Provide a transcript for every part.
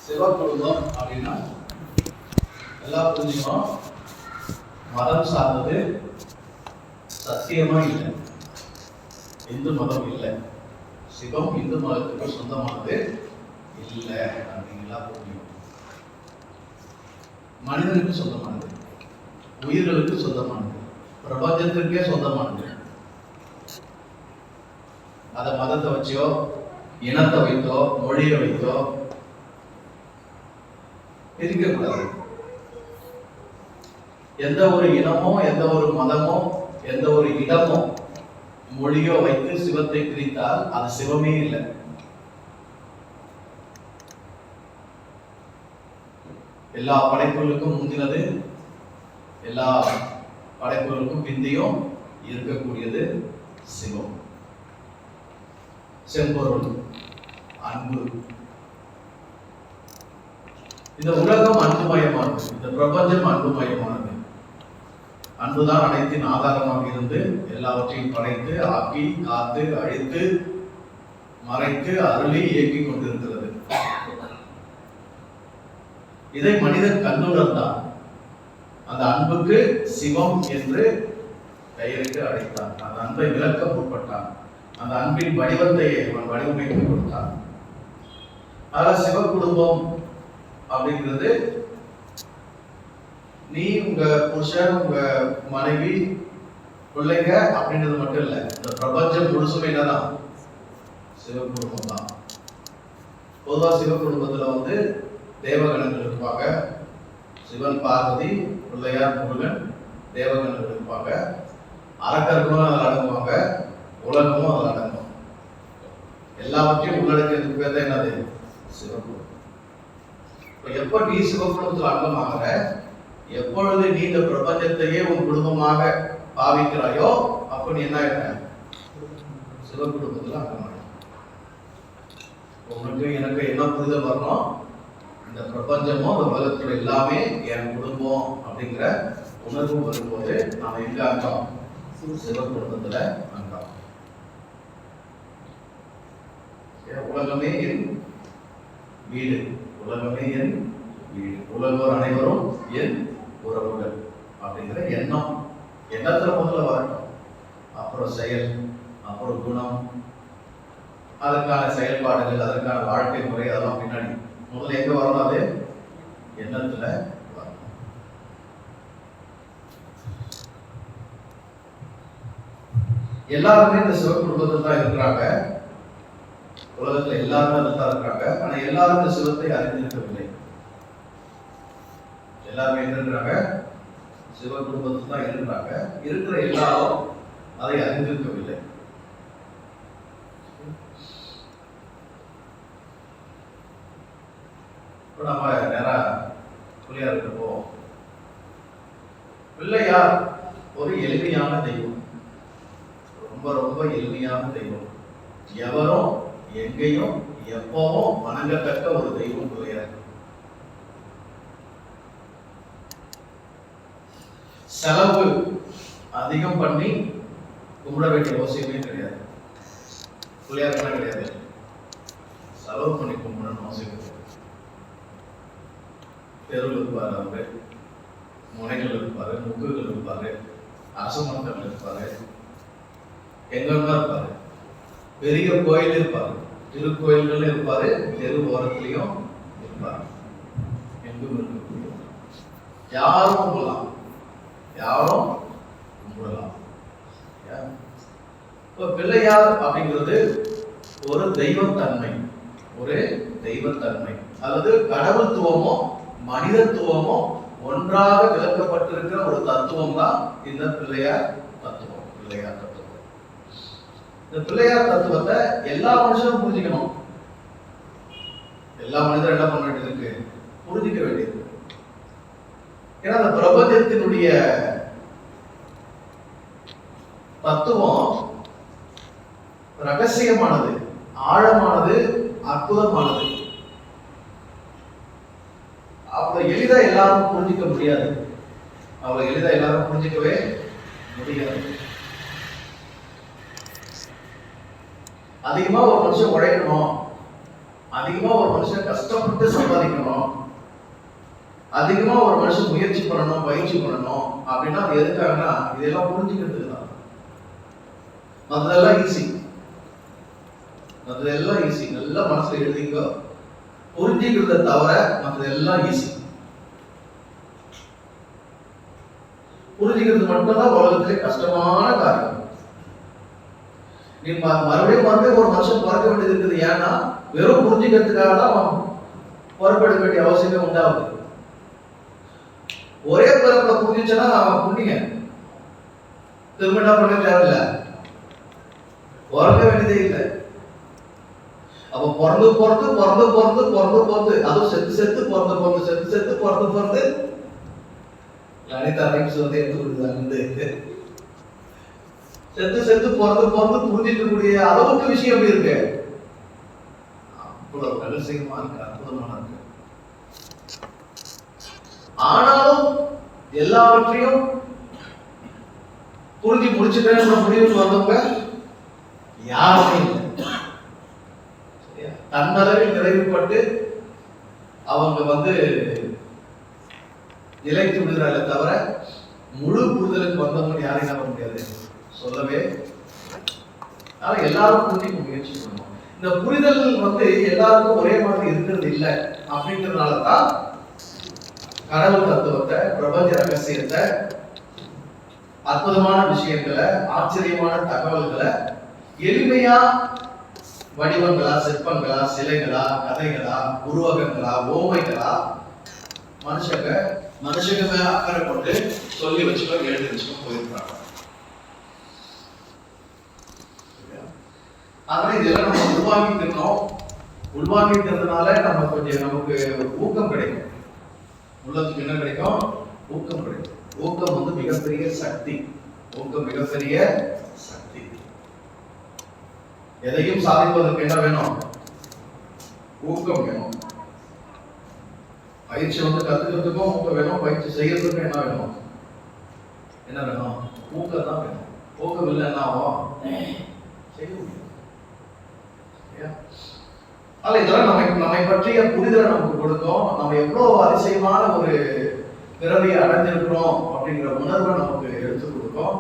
சிவக்குடும்பம் அப்படின்னா எல்லாம் புரிஞ்சுக்கணும். மதம் சார்ந்தது சத்தியமா இல்லை. இந்து மதம் இல்லை. சிவம் இந்து மதத்துக்கு சொந்தமானது இல்லை அப்படிங்களா புரியும். மனிதனுக்கு சொந்தமானது, உயிர்களுக்கு சொந்தமானது, பிரபஞ்சத்திற்கே சொந்தமானது. அதை மதத்தை வச்சோ, இனத்தை வைத்தோ, மொழியை வைத்தோ பிரிக்கக்கூடாது. எந்த ஒரு இனமோ, எந்த ஒரு மதமோ, எந்த ஒரு இடமோ, மொழியோ வைத்து சிவத்தை பிரித்தால் அது சிவமே இல்லை. எல்லா படைப்புகளுக்கும் முந்தினது, எல்லா படைப்புகளுக்கும் பிந்தியும் இருக்கக்கூடியது சிவம். செம்பொருள், அன்பு. இந்த உலகம் அன்புமயமானது, இந்த பிரபஞ்சம் அன்புமயமானது. அன்புதான் அனைத்தின் ஆதாரமாக இருந்து எல்லாவற்றையும் படைத்து, ஆக்கி, காத்து, அழித்து, மறைத்து, அருளி இயக்கிக் கொண்டிருக்கிறது. இதை மனிதன் கண்டுணர்ந்தான். அந்த அன்புக்கு சிவம் என்று பெயரிட்டு அழைத்தான். அந்த அன்பை விளக்க முற்பட்டான். அந்த அன்பின் வடிவத்தை அவன் வடிவமைத்து கொடுத்தான். ஆக சிவ குடும்பம் அப்படிங்கிறது நீ, உங்க புருஷன், உங்க மனைவி, பிள்ளைங்க அப்படின்றது மட்டும் இல்லை. இந்த பிரபஞ்சம் முழுசுமே என்னதான் சிவ குடும்பம் தான். பொதுவா சிவ குடும்பத்துல தேவகணங்கள் இருப்பாங்க. சிவன், பார்வதி, பிள்ளையார், முருகன், தேவகணங்கள் இருப்பாங்க. அரக்கர்களும் அதில் அடங்குவாங்க, உலகமும் அதில் அடங்கும். எல்லாவற்றையும் உள்ளடக்கிறதுக்கு பேர் தான் என்னது? சிவகுடும்பம். இப்போ எப்போ நீ சிவகுடும்பத்தில் அங்கமாகிற, எப்பொழுது நீ இந்த பிரபஞ்சத்தையே உன் குடும்பமாக பாவிக்கிறாயோ அப்போ நீ என்ன ஆகிற? சிவகுடும்பத்தில் அங்கமாக. உனக்கு எனக்கு என்ன புரிதல் வரணும்? இந்த பிரபஞ்சமும் இந்த உலகத்துல எல்லாமே என் குடும்பம் அப்படிங்கிற உணர்வு வரும்போது நாம எங்க அங்கம்? சிவ குடும்பத்துல அங்கம். உலகமே என் வீடு, உலகமே என் வீடு, உலகோர் அனைவரும் என் உறவுகள் அப்படிங்கிற எண்ணம் எண்ணத்துல முதல்ல வரட்டும். அப்புறம் செயல், அப்புறம் குணம், அதற்கான செயல்பாடுகள், அதற்கான வாழ்க்கை முறை, அதெல்லாம் பின்னாடி. முதல்ல எங்க வரணும்? அது எண்ணத்துல வரணும். எல்லாருமே இந்த சிவ குடும்பத்தில் தான் இருக்கிறாங்க. உலகத்துல எல்லாருமே அதில் தான் இருக்கிறாங்க. ஆனா எல்லாரும் இந்த சிவத்தை அறிந்திருக்கவில்லை. எல்லாருமே எங்க இருக்கிறாங்க? சிவ குடும்பத்தில் தான் இருக்கிறாங்க. இருக்கிற எல்லாரும் அதை அறிந்திருக்கவில்லை. இப்போ நம்ம நேரா பிள்ளையாருக்கு போவோம். பிள்ளையார் ஒரு எளிமையான தெய்வம், ரொம்ப ரொம்ப எளிமையான தெய்வம். எவரும் எங்கேயும் எப்பவும் வணங்கத்தக்க ஒரு தெய்வம் பிள்ளையார். செலவு அதிகம் பண்ணி கும்பிட வேண்டிய அவசியமே கிடையாது. பிள்ளையார் என்ன கிடையாது? செலவு பண்ணி கும்பிடணும் அவசியம் கிடையாது. தெருவில் இருப்பாரு, அவரு முனைகள் இருப்பாரு, முக்குகள் இருப்பாரு, அரசமரங்கள் இருப்பாரு, எங்கன்னா இருப்பாரு, பெரிய கோயில் இருப்பாரு, திருக்கோயில்கள் இருப்பாரு, தெரு ஓரத்திலையும் இருப்பாரு. எங்கும் இருக்கக்கூடிய யாரும் கும்பிடலாம், யாரும் கும்பிடலாம். இப்போ பிள்ளையார் அப்படிங்கிறது ஒரு தெய்வத்தன்மை, ஒரு தெய்வத்தன்மை அல்லது கடவுள்துவமோ மனிதத்துவமோ ஒன்றாக விளக்கப்பட்டிருக்கிற ஒரு தத்துவம் தான் இந்த பிள்ளையார் தத்துவம். பிள்ளையார் தத்துவம், இந்த பிள்ளையார் தத்துவத்தை எல்லா மனுஷனும் புரிஞ்சுக்கணும். எல்லா மனிதரும் என்ன பண்ண வேண்டியது இருக்கு? புரிஞ்சிக்க வேண்டியது. ஏன்னா அந்த பிரபஞ்சத்தினுடைய தத்துவம் ரகசியமானது, ஆழமானது, அற்புதமானது. அவ்வளவு எளிதா எல்லாரும் புரிஞ்சிக்க முடியாது. அவ்வளவு எளிதா எல்லாரும் புரிஞ்சிக்கவே முடியாது. அதிகமா ஒரு மனுஷன் உழைக்கணும், அதிகமா ஒரு மனுஷன் கஷ்டப்பட்டு சம்பாதிக்கணும், அதிகமா ஒரு மனுஷன் முயற்சி பண்ணணும், பயிற்சி பண்ணணும் அப்படின்னா அது எதுக்காகனா இதெல்லாம் புரிஞ்சுக்கிறதுக்கு தான். மற்றதெல்லாம் ஈஸி, மற்றதெல்லாம் ஈஸி. நல்லா மனசுல எழுதிங்க, புரிஞ்சுக்கிறத தவிர மற்றதெல்லாம் ஈஸி. புரிஞ்சுக்கிறது மட்டும்தான் உலகத்திலே கஷ்டமான காரியம். நீ மறுபடியும் ஒரு மனுஷன் பிறக்க வேண்டியது இருக்குது. ஏன்னா வெறும் புரிஞ்சுக்கிறதுக்காக தான் பொறுப்பெடுக்க வேண்டிய அவசியமே உண்டாகுது. ஒரே பிறப்புல புரிஞ்சுச்சுன்னா அவன் புண்ணிய திரும்ப என்ன பண்ண தேவையில்லை, பிறக்க வேண்டியதே இல்லை. அப்ப பிறந்து பிறந்து பிறந்து பிறந்து பிறந்து பிறந்து அதுவும் செத்து செத்து பிறந்து பிறந்து செத்து செத்து பிறந்து பிறந்து லலிதா ரைம்ஸ் வந்து எடுத்து கொடுக்குறாங்க. செத்து செத்து பிறந்து பிறந்து புரிஞ்சிக்கக்கூடிய அளவுக்கு விஷயம் எப்படி இருக்கு, அவ்வளவு ரகசியமா இருக்கு, அற்புதமான இருக்கு. ஆனாலும் எல்லாவற்றையும் புரிஞ்சு முடிச்சுட்டேன் முடிவுக்கு வந்தவங்க யாருமே இல்லை. தன்னளவில் நிறைவுபட்டு அவங்க வந்து நிலைத்து விடுகிறார்களே தவிர முழு புரிதலுக்கு வந்தவங்க யாரையும் நம்ப முடியாது, சொல்லவே. ஆனா எல்லாரும் புரிஞ்சுக்க முயற்சி பண்ணணும். இந்த புரிதல் வந்து எல்லாருக்கும் ஒரே மாதிரி இருக்கிறது இல்லை அப்படிங்கிறதுனாலதான் கடவுள் தத்துவத்தை, பிரபஞ்ச ரகசியத்தை, அற்புதமான விஷயங்களை, ஆச்சரியமான தகவல்களை எளிமையா வடிவங்களா, சிற்பங்களா, சிலைகளா, கதைகளா, உருவகங்களா, ஓமைகளா மனுஷங்க மேல அக்கறை கொண்டு சொல்லி வச்சுக்கோ, எழுதி வச்சுக்கோ போயிருக்காங்க. அதனால இதெல்லாம் நம்ம உள்வாங்கிக்கணும். உள்வாங்கிக்கிறதுனால நம்ம கொஞ்சம் நமக்கு ஊக்கம் கிடைக்கும். உள்ளத்துக்கு என்ன கிடைக்கும்? ஊக்கம் கிடைக்கும். ஊக்கம் வந்து மிகப்பெரிய சக்தி. ஊக்கம் மிகப்பெரிய சக்தி. எதையும் சாதிப்பதற்கு என்ன வேணும்? ஊக்கம் வேணும். பயிற்சி வந்து கத்துக்கிறதுக்கும் ஊக்கம் வேணும், பயிற்சி செய்யறதுக்கும் என்ன வேணும்? என்ன வேணும்? ஊக்கம் தான் வேணும். ஊக்கம் இல்லை என்ன ஆகும்? செய்ய முடியும். இதெல்லாம் நம்மை பற்றிய புரிதலை நமக்கு கொடுக்கும். நம்ம எவ்வளவு அதிசயமான ஒரு பிறவியை அடைஞ்சிருக்கிறோம் அப்படிங்கிற உணர்வை நமக்கு எடுத்து கொடுக்கும்.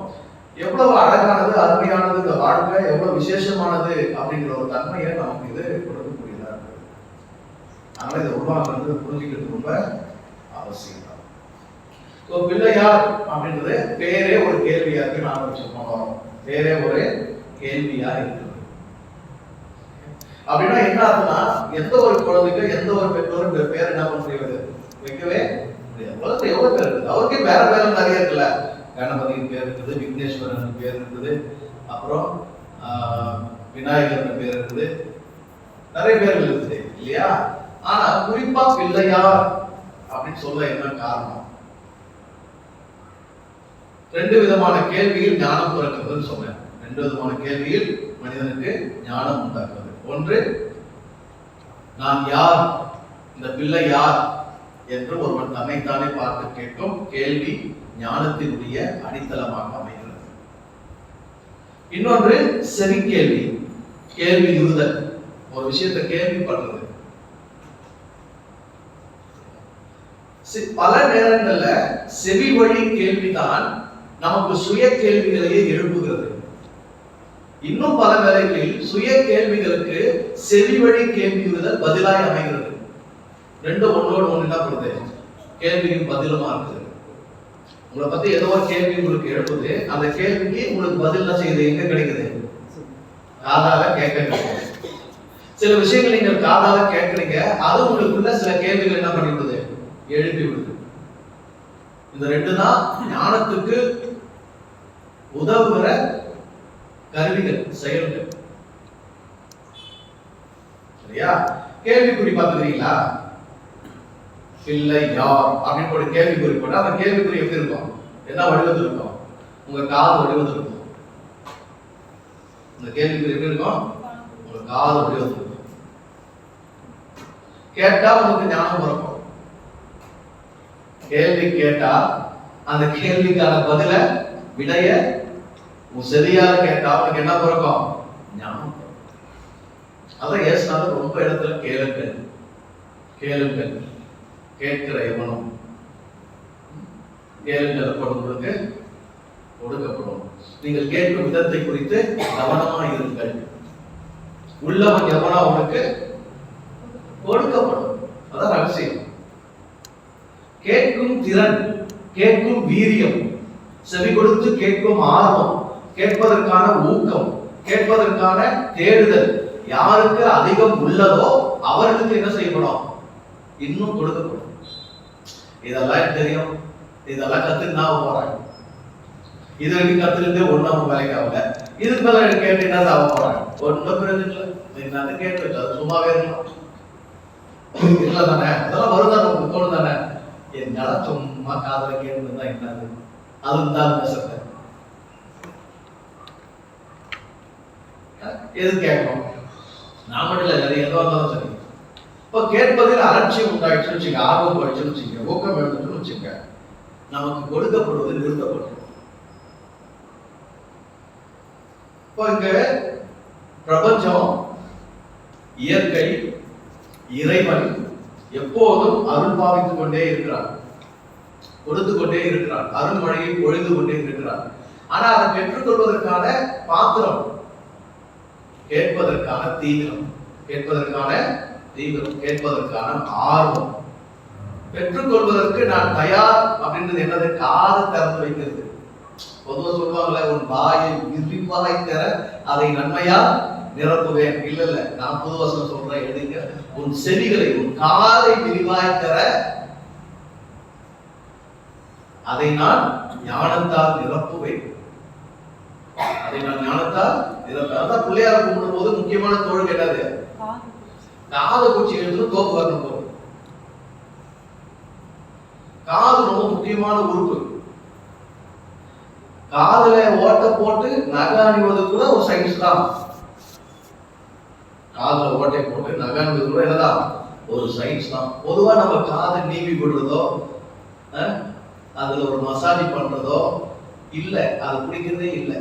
எவ்வளவு அழகானது, அருமையானது இந்த வாழ்க்கை, எவ்வளவு விசேஷமானது அப்படிங்கிற ஒரு தன்மையை நமக்கு இது கொடுக்கக்கூடியதா இருக்கு. அதனால இதை உருவாக்குறது புரிஞ்சுக்கிறது ரொம்ப அவசியம் தான். பிள்ளையார் அப்படின்றது பேரே ஒரு கேள்வியா இருக்கு. நாம வச்சிருக்கோம், பேரே ஒரு கேள்வியா இருக்கு. அப்படின்னா என்ன ஆகுதுன்னா, எந்த ஒரு குழந்தைக்கும் எந்த ஒரு பெற்றோரும் பேர் என்ன பண்ண முடியாது, வைக்கவே முடியாது. உலகத்துல எவ்வளவு பேர் இருக்குது, அவருக்கே வேற வேற நிறைய இருக்குல்ல. கணபதியின் பேர் இருக்குது, விக்னேஸ்வரன் பேர் இருக்குது, அப்புறம் விநாயகர் பேர் இருக்குது, நிறைய பேர்கள் இருக்குது இல்லையா? ஆனா குறிப்பா பிள்ளையார் அப்படின்னு சொல்ல என்ன காரணம்? ரெண்டு விதமான கேள்வியில் ஞானம் பிறக்குதுன்னு சொன்னேன். ரெண்டு விதமான கேள்வியில் மனிதனுக்கு ஞானம் உண்டாக்குது. ஒன்று, நான் யார், இந்த பிள்ளை யார் என்று ஒருவன் தன்னைத்தானே பார்த்து கேட்கும் கேள்வி ஞானத்தினுடைய அடித்தளமாக அமைகிறது. இன்னொன்று செவி கேள்வி, கேள்வி யுறுதல், ஒரு விஷயத்தை கேள்விப்படுறது. பல நேரங்கள்ல செவி வழி கேள்விதான் நமக்கு சுய கேள்விகளையே எழுப்புகிறது. இன்னும் பல வேளைகளில் சுய கேள்விகளுக்கு செவி வழி கேள்வியுறுதல் பதிலாய் அமைகிறது. ரெண்டும் ஒன்னோடு ஒன்று என்ன பண்ணுது, கேள்வியும் பதிலுமா இருக்குது. உங்களை பத்தி ஏதோ ஒரு கேள்வி உங்களுக்கு எழுப்புது, அந்த கேள்விக்கு உங்களுக்கு பதில் என்ன செய்யுது, எங்க கிடைக்குது? காதால கேட்க. சில விஷயங்கள் நீங்கள் காதால கேட்கறீங்க, அது உங்களுக்குள்ள சில கேள்விகள் என்ன பண்ணிவிடுது, எழுப்பி விடுது. இந்த ரெண்டு தான் ஞானத்துக்கு உதவுகிற கருவிகள், செயல்கள். சரியா? கேள்விக்குறி பார்த்துக்கிறீங்களா? பிள்ளை யார் அப்படின்னு ஒரு கேள்விக்குறி போட்டா அந்த கேள்விக்குறி எப்படி இருக்கும், என்ன வடிவத்தில் இருக்கும்? உங்க காது வடிவத்தில் இருக்கும். இந்த கேள்விக்குறி எப்படி இருக்கும்? உங்க காது வடிவத்தில் இருக்கும். கேட்டா உங்களுக்கு ஞானம் பிறக்கும். கேள்வி கேட்டா அந்த கேள்விக்கான பதில, விடைய சரியாக கேட்டா அவனுக்கு என்ன பிறக்கும்? ஞானம். அதான் ஏசுனாலும் ரொம்ப இடத்துல கேளுங்கள் கேளுங்கள், கேட்கிற எவனும் கேளுங்கள் உங்களுக்கு கொடுக்கப்படும். நீங்கள் கேட்கும் விதத்தை குறித்து கவனமாக இருங்கள். உள்ளவன் எவனா அவனுக்கு கொடுக்கப்படும். அதான் ரகசியம். கேட்கும் திறன், கேட்கும் வீரியம், செவி கொடுத்து கேட்கும் ஆர்வம், கேட்பதற்கான ஊக்கம், கேட்பதற்கான தேடுதல் யாருக்கு அதிகம் உள்ளதோ அவர்களுக்கு என்ன செய்யப்படும்? இன்னும் கொடுக்கப்படும். இதெல்லாம் தெரியும், இதெல்லாம் கத்துக்கு நான் போறாங்க. இது வரைக்கும் கத்துக்கிட்டு ஒன்னும் வேலைக்கு ஆகல. இதுக்கு மேல கேட்டு என்ன ஆக போறாங்க? ஒன்னும் பிரயோஜனம் இல்லை. கேட்டு அது சும்மாவே இருக்கலாம் இல்ல தானே? அதெல்லாம் வருதான் நமக்கு தோணும் தானே? என்னால சும்மா காதல கேட்டுதான் என்னது அது தான் பேசுறேன். எது கேட்கணும்? நான் மட்டும் இல்லை, நிறைய எதுவாக இருந்தாலும் சரி. இப்போ கேட்பதில் அலட்சியம் உண்டாயிடுச்சுன்னு வச்சுக்க, ஆர்வம் போயிடுச்சுன்னு வச்சுக்க, ஊக்கம் எழுந்துச்சுன்னு வச்சுக்க, நமக்கு கொடுக்கப்படுவது நிறுத்தப்படும். இப்போ இங்க பிரபஞ்சம், இயற்கை, இறைவன் எப்போதும் அருள் பாவித்துக் கொண்டே இருக்கிறார், கொடுத்து கொண்டே இருக்கிறார், அருள்மழையை பொழிந்து கொண்டே இருக்கிறார். ஆனா அதை பெற்றுக்கொள்வதற்கான பாத்திரம், கேட்பதற்கான தீவிரம், கேட்பதற்கான ஆர்வம், பெற்றுக்கொள்வதற்கு நான் தயார் அப்படின்றது என்னது? காது திறந்து வைக்கிறது. பொதுவாக சொல்லுவாங்கல்ல, உன் வாயை விரிவாய் தர அதை நன்மையா நிரப்புவேன். இல்ல இல்ல, நான் புது வசனம் சொல்றேன், எழுதிங்க. உன் செவிகளை, உன் காதை விரிவாய் தர அதை நான் ஞானத்தால் நிரப்புவேன். அதை நான் ஞானத்தால் நிரப்பேன். அதான் பிள்ளையார கும்பிடும் போது முக்கியமான தொழில் என்னது? காது குச்சி எழுதுன்னு தோப்பு வரணும் போது. காது ரொம்ப முக்கியமான உறுப்பு. காதுல ஓட்ட போட்டு நகை அணிவது கூட ஒரு சயின்ஸ் தான். காதுல ஓட்டை போட்டு நகை அணிவது கூட என்னதான்? ஒரு சயின்ஸ் தான். பொதுவா நம்ம காதை நீவி விடுறதோ, அதுல ஒரு மசாஜ் பண்றதோ இல்ல, அது பிடிக்கிறதே இல்லை.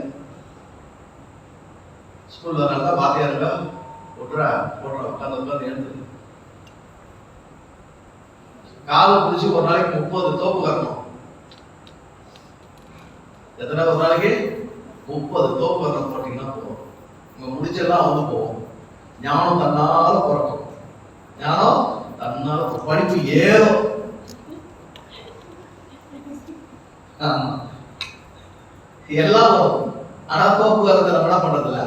ஸ்கூல்ல நல்லா வாத்தியாருங்க போடுறா உட்காந்து எழுந்து காலை பிடிச்சி ஒரு நாளைக்கு 30 தோப்பு வரணும். எத்தனை ஒரு நாளைக்கு? 30 தோப்பு வரணும் போட்டீங்கன்னா போகும். உங்க முடிச்செல்லாம் வந்து போகும். ஞானம் தன்னால பிறக்கும். ஞானம் தன்னால படிப்பு ஏறும். எல்லாம் வரும். ஆனா தோப்பு வரது நம்ம என்ன பண்றதில்ல.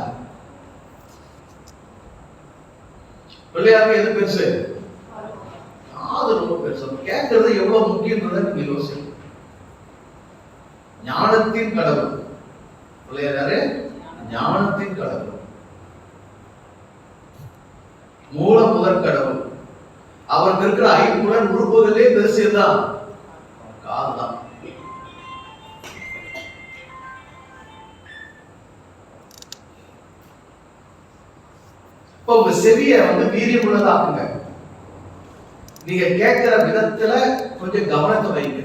பிள்ளையாருக்கு எது பெருசு? காது ரொம்ப பெருசு. கேட்கறது எவ்வளவு முக்கியன்றதை நீங்க யோசிக்கணும். ஞானத்தின் கடவுள் பிள்ளையார் யாரு? ஞானத்தின் கடவுள், மூல முதற் கடவுள். அவருக்கு இருக்கிற ஐம்புலன் உறுப்புகளே பெருசுதான் காதுதான். உங்க செவிய வீரியம் உள்ளதாக்குங்க. நீங்க கேட்கிற விதத்துல கொஞ்சம் கவனத்தை வைங்க.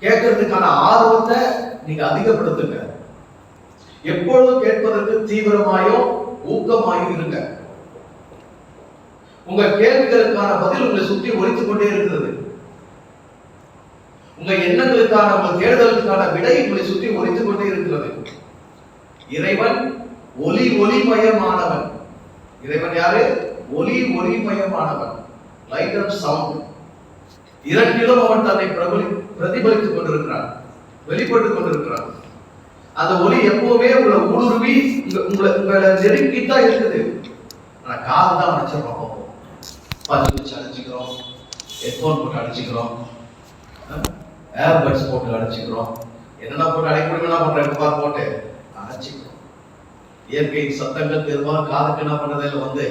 கேட்கறதுக்கான ஆர்வத்தை நீங்க அதிகப்படுத்துங்க. எப்பொழுதும் கேட்பதற்கு தீவிரமாயும் ஊக்கமாயும் இருங்க. உங்க கேள்விகளுக்கான பதில் உங்களை சுற்றி ஒலித்துக் கொண்டே இருக்கிறது. உங்க எண்ணங்களுக்கான, உங்க தேடுதலுக்கான விடை உங்களை சுற்றி ஒலித்துக் கொண்டே இருக்கிறது. இறைவன் ஒளிமயமானவன். இறைவன் யாரு? ஒளிமயமானவன். லைட் அண்ட் சவுண்ட் இரண்டிலும் அவன் தன்னை பிரதிபலித்துக் கொண்டிருக்கிறான், வெளிப்பட்டுக் கொண்டிருக்கிறான். அந்த ஒளி எப்பவுமே உங்களை ஊடுருவி உங்களை நெருக்கித்தான் இருக்குது. ஆனா காது தான் அடைச்சிடறோம். பஞ்சு வச்சு அடைச்சிக்கிறோம், ஹெட்போன் போட்டு அடைச்சிக்கிறோம், ஏர்பட்ஸ் போட்டு அடைச்சிக்கிறோம். என்னென்ன போட்டு அடைக்க முடியும் என்ன பண்றேன் போட்டு அடைச்சிக்கிறோம். இயற்கை சத்தங்கள் பெரும்பாலும் காதுக்கு என்ன பண்றதில்ல,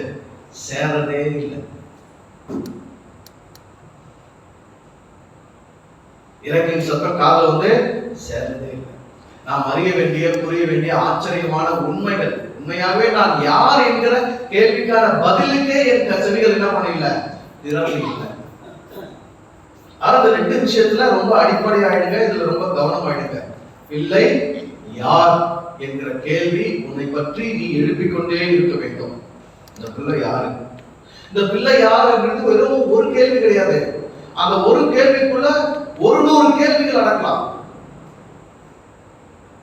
சேரதே இல்லை. இயற்கை சத்தம் காதுல சேரதே இல்லை. நாம் அறிய வேண்டிய, புரிய வேண்டிய ஆச்சரியமான உண்மைகள், உண்மையாகவே நான் யார் என்கிற கேள்விக்கான பதிலுக்கே என் செவிகள் என்ன பண்ணல, திறமை இல்லை. ஆனா இந்த 2 விஷயத்துல ரொம்ப அடிப்படை ஆயிடுங்க. இதுல ரொம்ப கவனம் ஆயிடுங்க. பிள்ளை யார் என்கிற கேள்வி உன்னை பற்றி நீ எழுப்பிக் கொண்டே இருக்க வேண்டும். இந்த பிள்ளை யாரு, இந்த பிள்ளை யாருங்கிறது வெறும் ஒரு கேள்வி கிடையாது. அந்த ஒரு கேள்விக்குள்ள 100 கேள்விகள் அடக்கலாம்.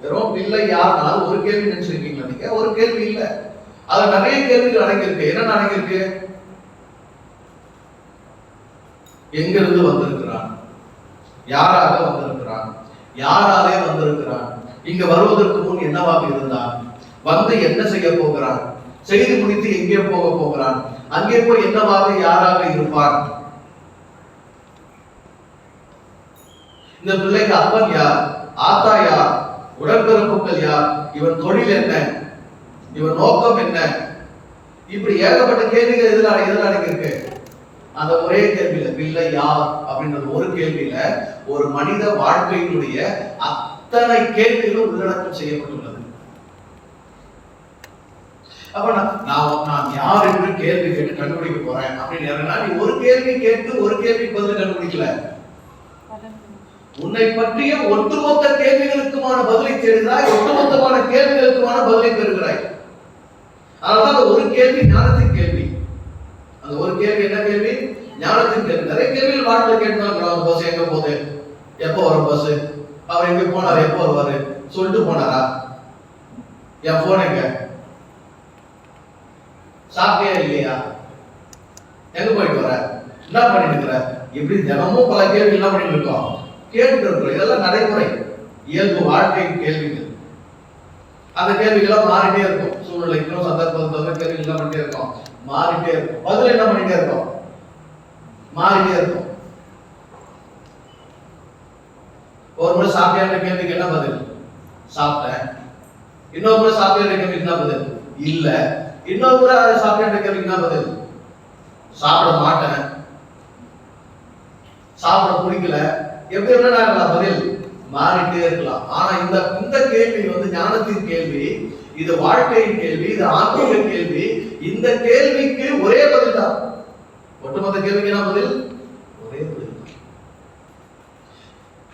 வெறும் பிள்ளை யாருனாலும் ஒரு கேள்வி நினைச்சிருக்கீங்களா நீங்க? ஒரு கேள்வி இல்ல, அது நிறைய கேள்விகள் அடங்கியிருக்கு. என்ன அடங்கியிருக்கு? எங்கிருந்து வந்திருக்கிறான், யாராக வந்திருக்கிறான், யாராலே வந்திருக்கிறான், இங்க வருவதற்கு முன் என்னவாக இருந்தான், வந்து என்ன செய்ய போகிறான், செய்து முடித்து எங்கே போக போகிறான், அங்கே போய் என்னவாக யாராக இருப்பான், இந்த பிள்ளைக்கு அப்பன் யார், ஆத்தா யார், உடன்பிறப்புகள் யார், இவன் தொழில் என்ன, இவன் நோக்கம் என்ன, இப்படி ஏகப்பட்ட கேள்விகள் எதில் அடங்கியிருக்கு. அந்த ஒரே கேள்வியில பிள்ளை யார் அப்படின்றது ஒரு கேள்வியில ஒரு மனித வாழ்க்கையினுடைய அத்தனை கேள்விகளும் உள்ளடக்கம் செய்யப்பட்டுள்ளது. அப்ப நான் யார் என்று கேள்வி கேட்டு கண்டுபிடிக்க போறேன் அப்படின்னு நீ ஒரு கேள்வி கேட்டு ஒரு கேள்வி பதில் கண்டுபிடிக்கல. உன்னை பற்றிய ஒட்டுமொத்த கேள்விகளுக்குமான பதிலை தேடுகிறாய், ஒட்டுமொத்தமான கேள்விகளுக்குமான பதிலை பெறுகிறாய். அதனால அந்த ஒரு கேள்வி ஞானத்தின் கேள்வி. அந்த ஒரு கேள்வி என்ன கேள்வி? ஞானத்தின் கேள்வி. நிறைய கேள்விகள் வாழ்க்கையில் கேட்டுதான், பஸ் எங்க போகுது, எப்போ வரும் பஸ், அவர் எங்க போனாரு, எப்போ வருவாரு சொல்லிட்டு போனாரா, என் போன் எங்க, சாப்பிட்டியா இல்லையா, எங்க போயிட்டு வர, என்ன பண்ணிட்டு இருக்கிற, இப்படி தினமும் பல கேள்வி என்ன பண்ணிட்டு இருக்கோம், கேட்டுட்டு இருக்கிறோம். இதெல்லாம் நடைமுறை இயல்பு வாழ்க்கை கேள்விகள். அந்த கேள்விகள்லாம் மாறிட்டே இருக்கும், சூழ்நிலைக்கும் சந்தர்ப்பத்தோட கேள்விகள் என்ன பண்ணிட்டே இருக்கும், மாறிட்டே இருக்கும். பதில் என்ன பண்ணிட்டே இருக்கும், மாறிட்டே இருக்கும். ஒரு முறை சாப்பிட்ட கேள்விக்கு என்ன பதில், சாப்பிட்டேன். இன்னொரு முறை சாப்பிட்ட கேள்விக்கு என்ன பதில், இல்ல. இன்னொரு முறை சாப்பிட்ட கேள்விக்கு என்ன பதில், சாப்பிட மாட்டேன், சாப்பிட பிடிக்கல. எப்படி என்ன பதில் மாறிட்டே இருக்கலாம். ஆனா இந்த கேள்வி ஞானத்தின் கேள்வி, இது வாழ்க்கையின் கேள்வி, இது ஆன்மீக கேள்வி. இந்த கேள்விக்கு ஒரே பதில் தான். ஒட்டுமொத்த கேள்விக்கு என்ன பதில், ஒரே பதில்.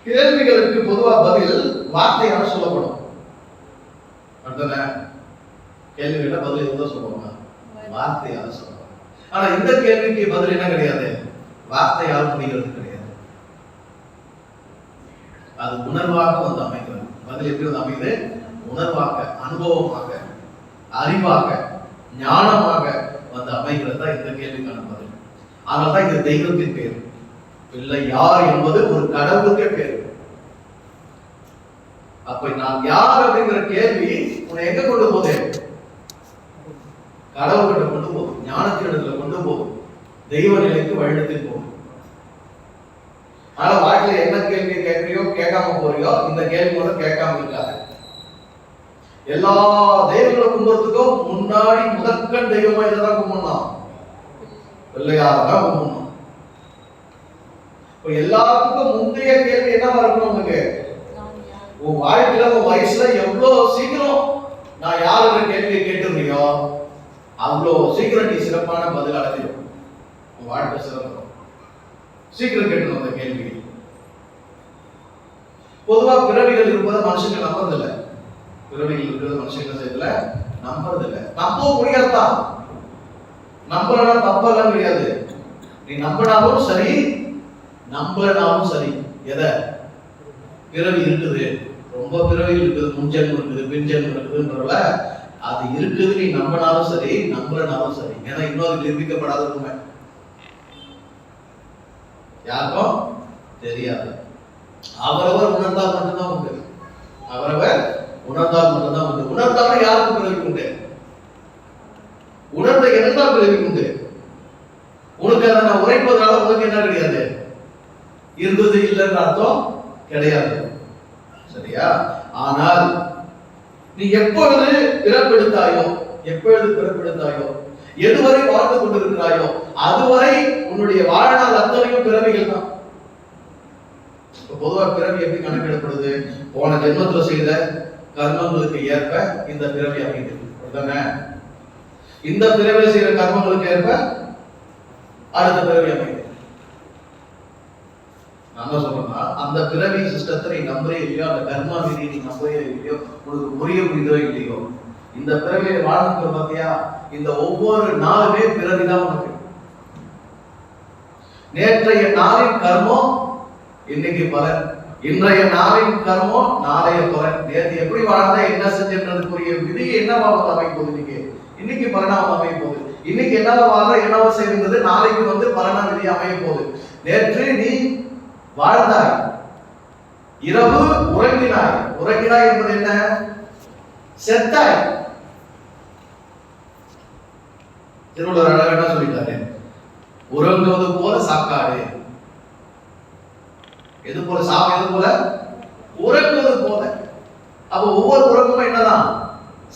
கேள்விகளுக்கு பொதுவா பதில் வார்த்தையால சொல்லப்படும். அடுத்தன கேள்விகள பதில் எதுவும் சொல்லுவாங்க, வார்த்தையால சொல்லுவாங்க. ஆனா இந்த கேள்விக்கு பதில் என்ன கிடையாது, வார்த்தையால் முடிகிறது கிடையாது. அது உணர்வாக அமைகிறது. பதில் எப்படி அமையுது, உணர்வாக, அனுபவமாக, அறிவாக, ஞானமாக அமைகிறது தான் இந்த கேள்விக்கான பதில். அதனால்தான் இந்த தெய்வத்தின் பேர். பிள்ளை யார் என்பது ஒரு கடவுளுக்கே பேர். அப்ப நான் யார் அப்படிங்கிற கேள்வி உன்னை எங்க கொண்டு போகுது, கடவுள்கிட்ட கொண்டு போகுது, ஞானத்தின் இடத்துல கொண்டு போகுது, தெய்வ நிலைக்கு வழிநடத்தி போகுது. ஆனா வாழ்க்கையில என்ன கேள்வி கேட்கறியோ கேட்காம போறியோ, இந்த கேள்வி மட்டும் கேட்காம இருக்காது. எல்லா தெய்வங்களை கும்பிடுறதுக்கும் முன்னாடி முதற்கண் தெய்வமா இதெல்லாம் கும்பிடணும், பிள்ளையாரதான் கும்பிடணும். எல்லாத்துக்கும் முந்தைய கேள்வி என்னவா இருக்கணும், உங்களுக்கு உன் வாழ்க்கையில உன் வயசுல எவ்வளவு சீக்கிரம் நான் யாருன்ற கேள்வியை கேட்டுறியோ அவ்வளவு சீக்கிரம் நீ சிறப்பான பதில் அடைஞ்சிடும். உன் வாழ்க்கை சிறப்பு சீக்கிரம் கேட்கணும் அந்த கேள்வி. பொதுவா பிறவிகள் இருப்பதை மனுஷங்க நம்புறதில்லை. பிறவிகள் இருக்கிறது மனுஷங்க செய்யல நம்புறதில்லை. நம்பவும் முடியாதுதான். நம்பலனா தப்பெல்லாம் கிடையாது. நீ நம்பினாலும் சரி, நம்பலனாலும் சரி. எதை பிறவி இருக்குது, ரொம்ப பிறவிகள் இருக்குது, முன்ஜென்மம் இருக்குது, பின்ஜென்மம் இருக்குதுன்றல அது இருக்குது. நீ நம்பினாலும் சரி, நம்பலனாலும் சரி. ஏன்னா இன்னொரு நிரூபிக்கப்படாத உண்மை யாருக்கும் தெரியாது. அவரவர் உணர்ந்தால் மட்டும்தான் உண்டு. அவரவர் உணர்ந்தால் மட்டும்தான் உண்டு. உணர்ந்தாலும் யாருக்கு பிறவி உண்டு, உணர்ந்த என்னதான் பிறவி உண்டு. உனக்கு அதை நான் உரைப்பதனால உனக்கு என்ன கிடையாது, இருந்தது இல்லைன்ற அர்த்தம் கிடையாது. சரியா? ஆனால் நீ எப்பொழுது பிறப்பெடுத்தாயோ, எதுவரை வாழ்ந்து கொண்டிருக்கிறாயோ அதுவரை உன்னுடைய வாழ்நாள் அத்தனையும் பிறவிகள் தான். பொதுவா பிறவி எப்படி கணக்கிடப்படுது, போன ஜென்மத்துல செய்த கர்மங்களுக்கு ஏற்ப இந்த பிறவி அமைகிறது. இந்த பிறவில செய்யற கர்மங்களுக்கு ஏற்ப அடுத்த பிறவி அமைகிறது. நான் சொல்றேன்னா, அந்த பிறவி சிஸ்டத்தை நீ நம்புறே இல்லையோ, அந்த கர்மா விதி நீ நம்புறே இல்லையோ, உனக்கு புரிய முடியுதோ இல்லையோ, இந்த பிறவியை வாழ்க்கை பார்த்தியா, இந்த ஒவ்வொரு நாளுமே பிறவிதான் உனக்கு. நேற்றைய நாளின் கர்மம் இன்னைக்கு பலன், இன்றைய நாளின் கர்மம் நாளைய பலன். நேற்று எப்படி வாழ்ந்தா என்ன செஞ்சதுக்குரிய விதி என்னவாக அமைய போகுது, இன்னைக்கு பலனாக அமைய போகுது. இன்னைக்கு என்னவா வாழ்ற என்னவா செய்வது நாளைக்கு பலனா விதி அமைய போகுது. நேற்று நீ வாழ்ந்தாய், இரவு உறங்கினாய். உறங்கினாய் என்பது என்ன? செத்தாய். திருவள்ளுவர் அழகா சொல்லிட்டாரு, உறங்குவது போல சாக்காடு. எது போல சாவு, எது போல உறங்குவது போல. அப்போ ஒவ்வொரு உறக்கமும் என்னதான்?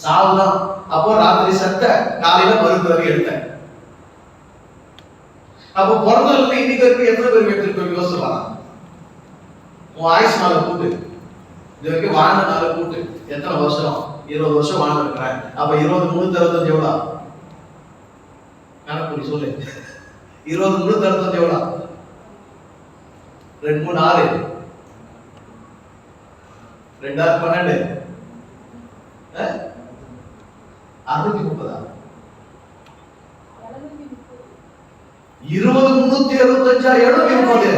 சாவுதான். அப்போ ராத்திரி செத்த, காலையில மறுபிறவி எடுத்த. அப்போ பிறந்ததுல இன்னைக்கு வரைக்கும் எத்தனை பேர் எடுத்துருக்கோம் யோசிக்கலாம். உன் ஆயுஷ் நாளை கூட்டு, இது வரைக்கும் வாழ்ந்த நாளை கூட்டு, எத்தனை வருஷம்? 20 வருஷம் வாழ்ந்துருக்கிறேன். அப்ப 20 365 எவ்வளோ? கணக்கு சொல்லு. 20 365 எவ்வளோ? 2 3 6 2 6 12 630. 20 365 730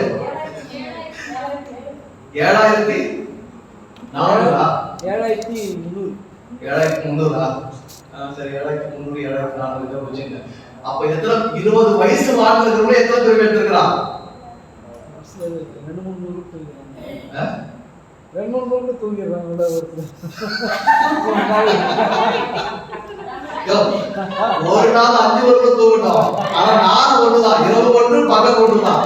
7300. சரி, 7300 7400 வச்சுங்க. அப்ப எத்தனை 20 வயசு வாழ்ந்தவங்க எத்தனை பேர் எடுத்துக்கிறான்? 2-3 தூங்கிடுறாங்க. ஒரு நாள் 5 வருஷம் தூங்கணும். ஆனா நாள் ஒண்ணுதான், இரவு ஒன்று பகல் ஒண்ணுதான்.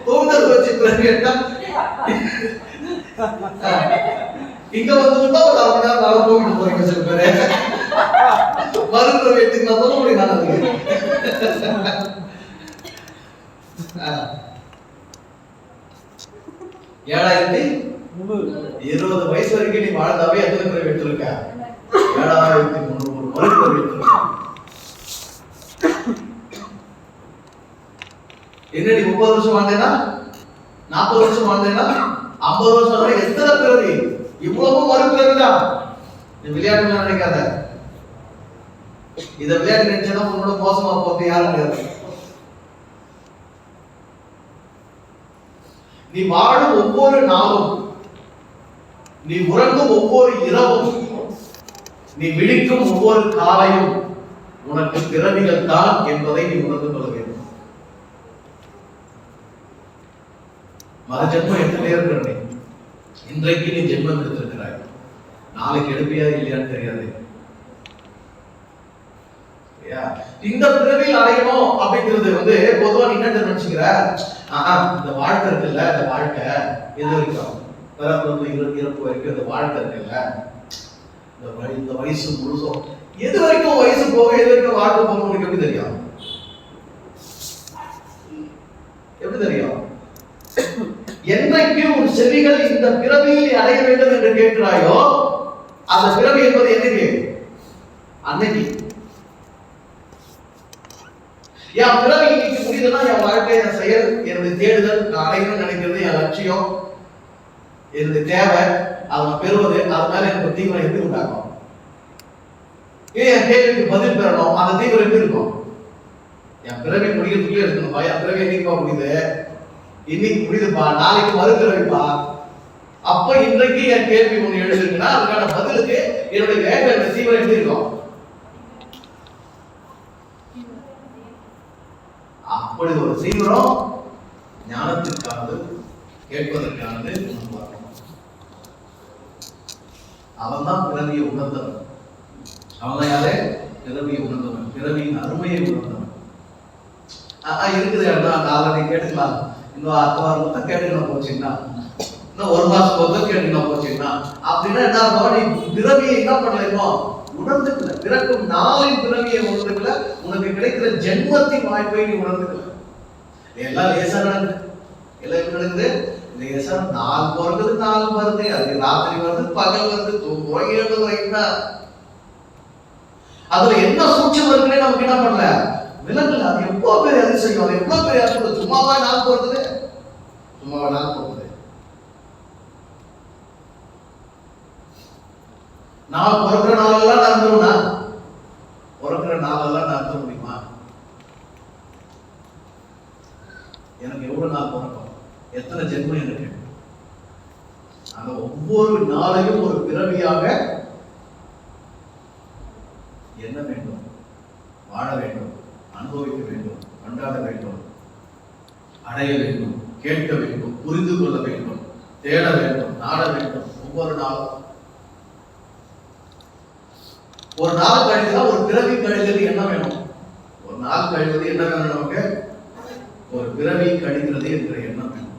தூங்குறது வச்சு கேட்டா இங்க வந்துட்டா ஒரு 1/2 மணி நேரம் நல்லா தூங்கிட்டு போறீங்க சில பேரு. மருத்துவ வீட்டுக்கு நான் சொல்ல முடியும். நான் 7020 வயசு வரைக்கும் நீ வாழ்ந்தாவே எத்தனை பேர் எடுத்திருக்க? 7300 மருத்துவ எடுத்திருக்க. என்ன நீ 30 வருஷம் வாழ்ந்தேனா, 40 வருஷம் வாழ்ந்தேனா, 50 வருஷம் எத்தனை பிறவி? இவ்வளவு மறுபிறவிதான். நீ விளையாட்டு நினைக்காத. இத விளையாட்டு நினைச்சா உன்னோட மோசமா போறது யாரும் கிடையாது. நீ வாழும் ஒவ்வொரு நாளும், நீ உறங்கும் ஒவ்வொரு இரவும், நீ விழிக்கும் ஒவ்வொரு காலையும் உனக்கு பிறவிகள் தான் என்பதை நீ உணர்ந்து கொள்ள வேண்டும். மறுஜென்மம் எடுத்துட்டே இருக்கிற இன்றைக்கு நீ ஜென்மம் எடுத்திருக்கிறாய், நாளைக்கு எடுப்பியா இல்லையான்னு தெரியாது. இந்த பிறவியில் அடையணும் அப்படிங்கிறது பொதுவா நீ என்ன நினைச்சுக்கிற? இந்த வாழ்க்கை இருக்குல்ல, இந்த வாழ்க்கை எது வரைக்கும்? பிறப்பு இறப்பு வரைக்கும் இந்த வாழ்க்கை இருக்குல்ல, இந்த வயசு முழுசும் எது வரைக்கும் வயசு போக, எது வரைக்கும் வாழ்க்கை போக உனக்கு எப்படி தெரியும்? எப்படி தெரியும்? என்றைக்கு உன் செவிகள் இந்த பிறவியில் அடைய வேண்டும் என்று கேட்கிறாயோ, அந்த பிறவி என்பது என்னைக்கு? அன்னைக்கு. என் பிறவி இன்னைக்கு முடியுதுன்னா என் வாழ்க்கை, என் செயல், என்னுடைய தேடுதல், நான் அடையணும்னு நினைக்கிறது, என் லட்சியம், என்னுடைய தேவை, அதை பெறுவது, அது மேல எனக்கு தீவிரம் எப்படி உண்டாகும்? என் கேள்விக்கு பதில் பெறணும், அந்த தீவிரம் எப்படி இருக்கும்? என் பிறவி முடிகிறதுக்குள்ளே இருக்கணும்பா. என் பிறவி என்னைக்குப்பா முடியுது? இன்னைக்கு முடியுதுப்பா, நாளைக்கு மறுபிறவிப்பா. அப்ப இன்றைக்கு என் கேள்வி ஒண்ணு எழுதுஇருக்குன்னா அதுக்கான பதிலுக்கு என்னுடைய வேக தீவிரம் எப்படி இருக்கும்? அப்படி ஒரு தீவிரம் ஞானத்திற்கானது, கேட்பதற்கானது. அவன் தான் பிறவியை உணர்ந்தவன். அவன் யாரே? பிறவியை உணர்ந்தவன், பிறவியின் அருமையை உணர்ந்தவன். இருக்குது நாளை கேட்டுக்கலாம், இன்னும் 6 வாரம் தான் கேட்டுக்கணும் போச்சுன்னா, இன்னும் 1 மாசம் போதும் கேட்டுக்கணும் போச்சுன்னா, அப்படின்னா என்ன ஆகும்? நீ பிறவியை என்ன பண்ணலைமோ உணர்ந்துக்கல, பிறக்கும் நாளின் பிறவியை உணர்ந்துக்கல, உனக்கு கிடைக்கிற ஜென்மத்தின் வாய்ப்பை நீ உணர்ந்துக்கல. எல்லாம் லேசா நடக்குது. எல்லாம் எப்படி நடக்குது? லேசா நாள் பிறகுது, நாள் வருது, அது ராத்திரி வருது, பகல் வருது, தூங்குறோம், எழுதுறோம். அதுல என்ன சூட்சம் இருக்குன்னே நமக்கு என்ன பண்ணல, விலங்குல அது எவ்வளவு பெரிய அதிசயம், அது எவ்வளவு பெரிய அற்புதம். சும்மாவா நாள் போறது, சும்மாவா நாள் போறது. நான் பிறக்கிற நாளெல்லாம் நடந்துரும்னா, பிறக்கிற நாளெல்லாம் நடத்த முடியுமா? எனக்கு எவ்வளவு நாள் பிறக்கும், எத்தனை ஜென்மம் எனக்கு. அந்த ஒவ்வொரு நாளையும் ஒரு பிறவியாக என்ன வேண்டும், வாழ வேண்டும், அனுபவிக்க வேண்டும், கொண்டாட வேண்டும், அடைய வேண்டும், கேட்க வேண்டும், புரிந்து கொள்ள வேண்டும், தேட வேண்டும், நாட வேண்டும். ஒவ்வொரு நாளும் ஒரு நாள் கழிந்தா ஒரு பிறவி கழிந்தது என்ன வேணும்? ஒரு நாள் கழிவது என்ன வேணும் நமக்கு? ஒரு பிறவி கழிகிறது என்ற எண்ணம் வேணும்.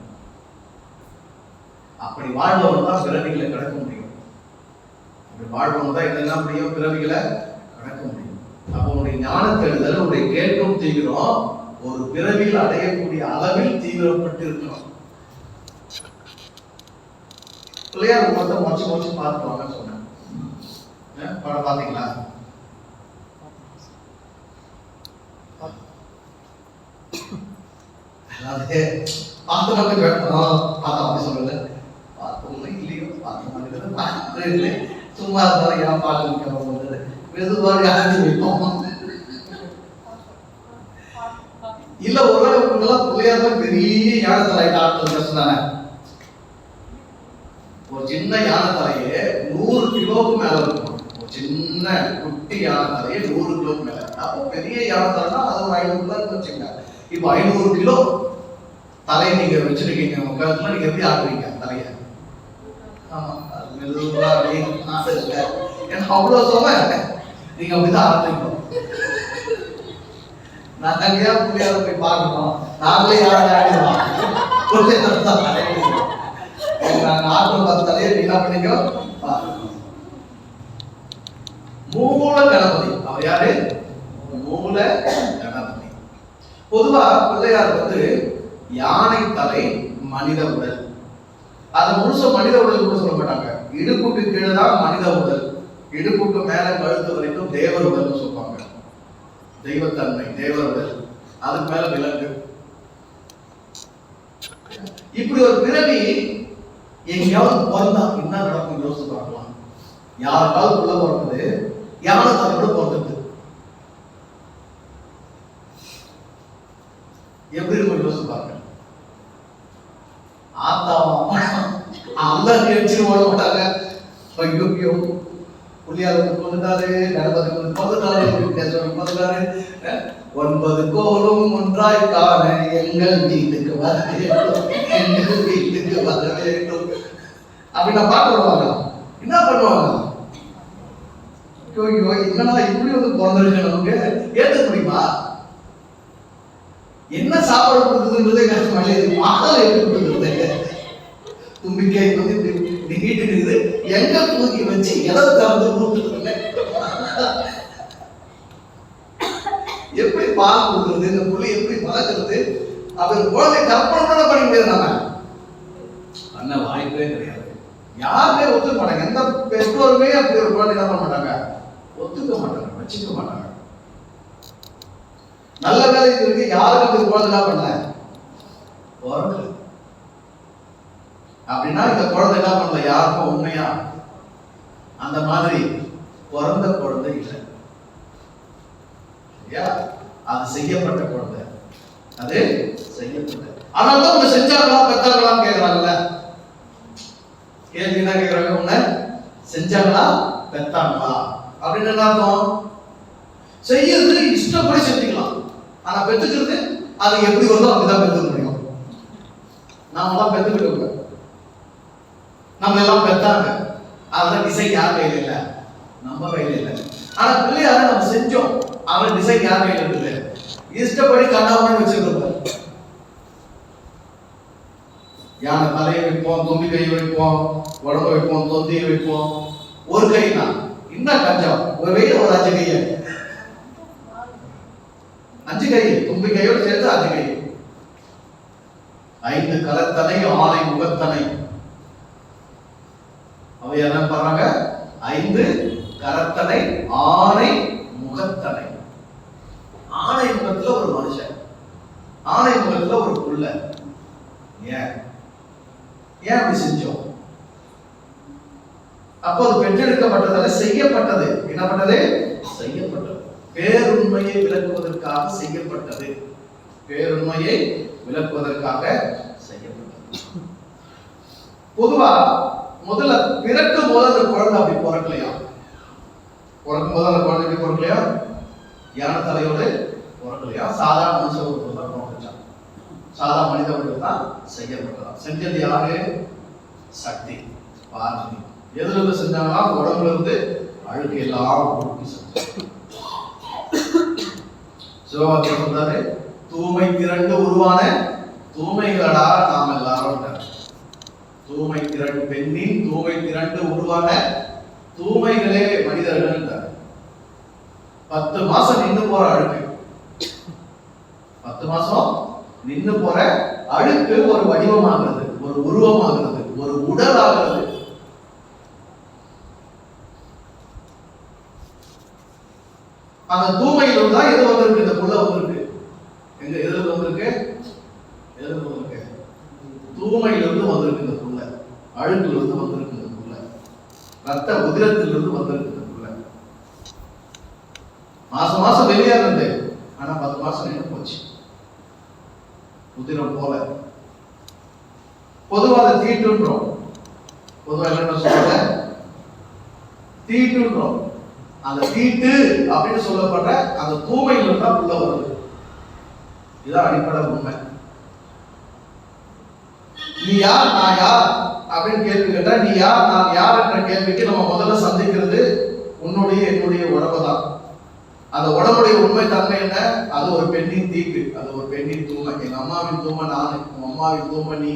அப்படி வாழ்பவன் தான் பிறவிகளை கடக்க முடியும். அப்படி வாழ்பவன் தான் என்னெல்லாம் முடியும்? பிறவிகளை கடக்க முடியும். அப்போ உன்னுடைய ஞான தேடுதல், உன்னுடைய கேட்கும் தீவிரம் ஒரு பிறவியில் அடையக்கூடிய அளவில் தீவிரப்பட்டு இருக்கணும். பிள்ளையார் மொத்தம் மொச்சு பார்த்துவாங்கன்னு சொன்னேன். படம் பாத்தீங்களா? பார்த்து மட்டும் கேட்கணும். பார்த்தா அப்படி சொல்லல, பார்த்தோம்னா இல்லையோ பார்த்த மாதிரி பார்த்து சும்மா இருந்தாலும் ஏன் பார்க்க மெதுவாக அழைச்சி வைப்போம். இல்ல ஒருவேளை உங்களெல்லாம் பிள்ளையார் பெரிய யானை தலை ஆட்கள் சொன்னாங்க. ஒரு சின்ன யானை தலையே 100 கிலோவுக்கு மேல இருக்கும். ஒரு சின்ன குட்டி யானை தலையே 100 கிலோவுக்கு மேல. அப்போ பெரிய யானை தலைனா அது ஒரு 500 கிலோ வச்சுங்க. இப்போ 500 கிலோ தலையை நீங்க வச்சிருக்கீங்க உங்க கழுத்துல, நீங்க எப்படி ஆடுவீங்க தலைய? ஆமா, அது மெதுவா அப்படியே ஆடுங்க. ஏன்னா அவ்வளவு சொன்ன நீங்க அப்படிதான் ஆடுறீங்க. நாங்க ஏன் பிள்ளையார போய் பார்க்கணும்? நாங்களே யாரும் ஆடிடுவோம். நாங்கள் 10 தலையை என்ன பண்ணிக்கோ. மூல கணபதி, அவர் யாரு? மூல கணபதி. பொதுவா பிள்ளையார் யானை தலை, மனித உடல். அது முழுச மனித உடல் கூட சொல்ல மாட்டாங்க. இடுப்புக்கு கீழே தான் மனித உடல், இடுப்புக்கு மேல கழுத்து வரைக்கும் தேவர் உடல்னு சொல்லுவாங்க. தெய்வத்தன்மை, தேவர் உடல், அதுக்கு மேல விலங்கு. இப்படி ஒரு பிறவி எங்கேயாவது பிறந்தா என்ன நடக்கும் யோசிச்சு பார்க்கலாம். யாருக்காவது உள்ள பிறந்தது யானை தலையோட பிறந்தது எப்படி இருக்கும் யோசிச்சு பாருங்க. ஆத்தாவா அல்ல கேட்டு ஓட மாட்டாங்க. ஐயோ புள்ளியார் கொண்டுட்டாரு, கணபதி கொண்டுட்டாரு, 9 கோலும் ஒன்றாய் காண எங்கள் வீட்டுக்கு வர வேண்டும், எங்கள் வீட்டுக்கு வர வேண்டும் அப்படின்னா பாட்டு வருவாங்க. என்ன பண்ணுவாங்க? ஐயோ என்னடா இப்படி பிறந்திருக்கு, நமக்கு ஏற்க முடியுமா? என்ன சாப்பாடு கொடுக்குதுன்றதே கஷ்டமா இல்லை. மாதம் எப்படி கொடுக்குறது? தும்பிக்கை நீட்டு இருக்குது, எங்க தூக்கி வச்சு எதை திறந்து ஊட்டுறது, எப்படி பால் கொடுக்குறது, இந்த புள்ளி எப்படி வளர்க்கறது, அப்படி குழந்தை கற்பனை கூட பண்ண முடியாது. நம்ம பண்ண வாய்ப்பே கிடையாது. யாருமே ஒத்துக்க மாட்டாங்க. எந்த பெற்றோருமே அப்படி ஒரு குழந்தை என்ன பண்ண மாட்டாங்க, ஒத்துக்க மாட்டாங்க, வச்சுக்க மாட்டாங்க. நல்ல வேலை இருக்கு, யாரும் அப்படி குழந்தை என்ன பண்ணல பிறக்கல. அப்படின்னா இந்த குழந்தை என்ன பண்ணல, யாருக்கும் உண்மையா அந்த மாதிரி பிறந்த குழந்தை இல்லை. அது செய்யப்பட்ட குழந்தை, அது செய்யப்பட்ட. ஆனால் தான் உன்னை செஞ்சாங்களா பெற்றாங்களான்னு கேட்கிறாங்கல்ல. கேள்வி என்ன கேட்கிறாங்க? உன்னை செஞ்சாங்களா பெற்றாங்களா அப்படின்னு என்ன அர்த்தம்? செய்யறது இஷ்டப்படி செஞ்சுக்கலாம், ஆனா பெற்றுக்கிறது அது எப்படி வருதோ அப்படிதான் பெற்றுக்க முடியும். நாம எல்லாம் பெற்றுக்கிட்டோங்க, நம்ம எல்லாம் பெற்றாங்க, அதெல்லாம் டிசைன் யார் கையில இல்லை, நம்ம கையில இல்லை. ஆனா பிள்ளையார நம்ம செஞ்சோம், அவன் டிசைன் யார் கையில இருக்குது, இஷ்டப்படி கண்ணாமன்னு வச்சிருக்கோம். யானை தலையை வைப்போம், தும்பி கையை வைப்போம், உடம்பு வைப்போம், தொந்தியை வைப்போம். ஒரு கைனா இன்னும் கஞ்சம், ஒரு வெயில ஒரு 5 கையை, 5 கை, தும்பி கையோடு சேர்த்து 5 கை. 5 கரத்தனை, ஆனை முகத்தனை. அவை என்ன பண்றாங்க? 5 கரத்தனை, ஆனை முகத்தனை. ஆனை முகத்தனை முகத்துல ஒரு மனுஷன், ஆணை முகத்துல ஒரு புள்ள. ஏன் அப்படி செஞ்சோம்? அப்போ அது பெற்றெடுக்கப்பட்டதால செய்யப்பட்டது. என்ன பண்ணது? செய்யப்பட்டது. பேருண்மையை விளக்குவதற்காக செய்யப்பட்டது. பேருண்மையை விளக்குவதற்காக செய்யப்பட்டது. பொதுவா முதல்ல பிறக்கும் போது அந்த குழந்தை அப்படி பிறக்கலையா? பிறக்கும் போது அந்த குழந்தை எப்படி பிறக்கலையா? யானை தலையோடு பிறக்கலையா? சாதாரண மனுஷன் ஒரு தான் பிறந்துச்சான். சாதாரண மனிதர்கள் தான் செய்யப்பட்டதா. செஞ்சது யாரு? சக்தி, பார்வதி. எதுல இருந்து செஞ்சாங்களா? உடம்புல இருந்து அழுக்கு எல்லாம் ஊட்டி செஞ்சாங்க. சிவபாக்கியம் சொல்றாரு, தூய்மை திரண்டு உருவான தூய்மைகளடா நாம் எல்லாரும். தூய்மை திரண்டு பெண்ணின் தூய்மை திரண்டு உருவான தூய்மைகளே மனிதர்கள். 10 மாசம் நின்று போற அழுக்கு, 10 மாசம் நின்று போற அழுக்கு ஒரு வடிவமாகிறது, ஒரு உருவமாகிறது, ஒரு உடல் ஆகிறது. அந்த தூய்மையில் தான் எது வந்திருக்கு? இந்த புள்ள வந்திருக்கு. எங்க எதுல வந்திருக்கு? எதுல வந்திருக்கு? தூய்மையிலிருந்து வந்திருக்கு இந்த புள்ள. அழுக்குல இருந்து வந்திருக்கு இந்த புள்ள. ரத்த உதிரத்திலிருந்து வந்திருக்கு இந்த புள்ள. மாசம் மாசம் வெளியே இருந்து, ஆனா 10 மாசம் நின்று போச்சு. உதிரம் போல. பொதுவாக தீட்டுன்றோம். பொதுவா என்ன சொல்றாங்க? தீட்டுன்றோம். அந்த தீட்டு அப்படின்னு சொல்லப்படுற அந்த தூய்மையில தான் உள்ள வருது. இதுதான் அடிப்படை உண்மை. நீ யார் நான் யார் அப்படின்னு கேள்வி கேட்டா, நீ யார் நான் யார் என்ற கேள்விக்கு நம்ம முதல்ல சந்திக்கிறது உன்னுடைய என்னுடைய உடம்பு தான். அந்த உடம்புடைய உண்மை தன்மை என்ன? அது ஒரு பெண்ணின் தீட்டு, அது ஒரு பெண்ணின் தூய்மை. எங்க அம்மாவின் தூய்மை நானு, உங்க அம்மாவின் தூய்மை நீ,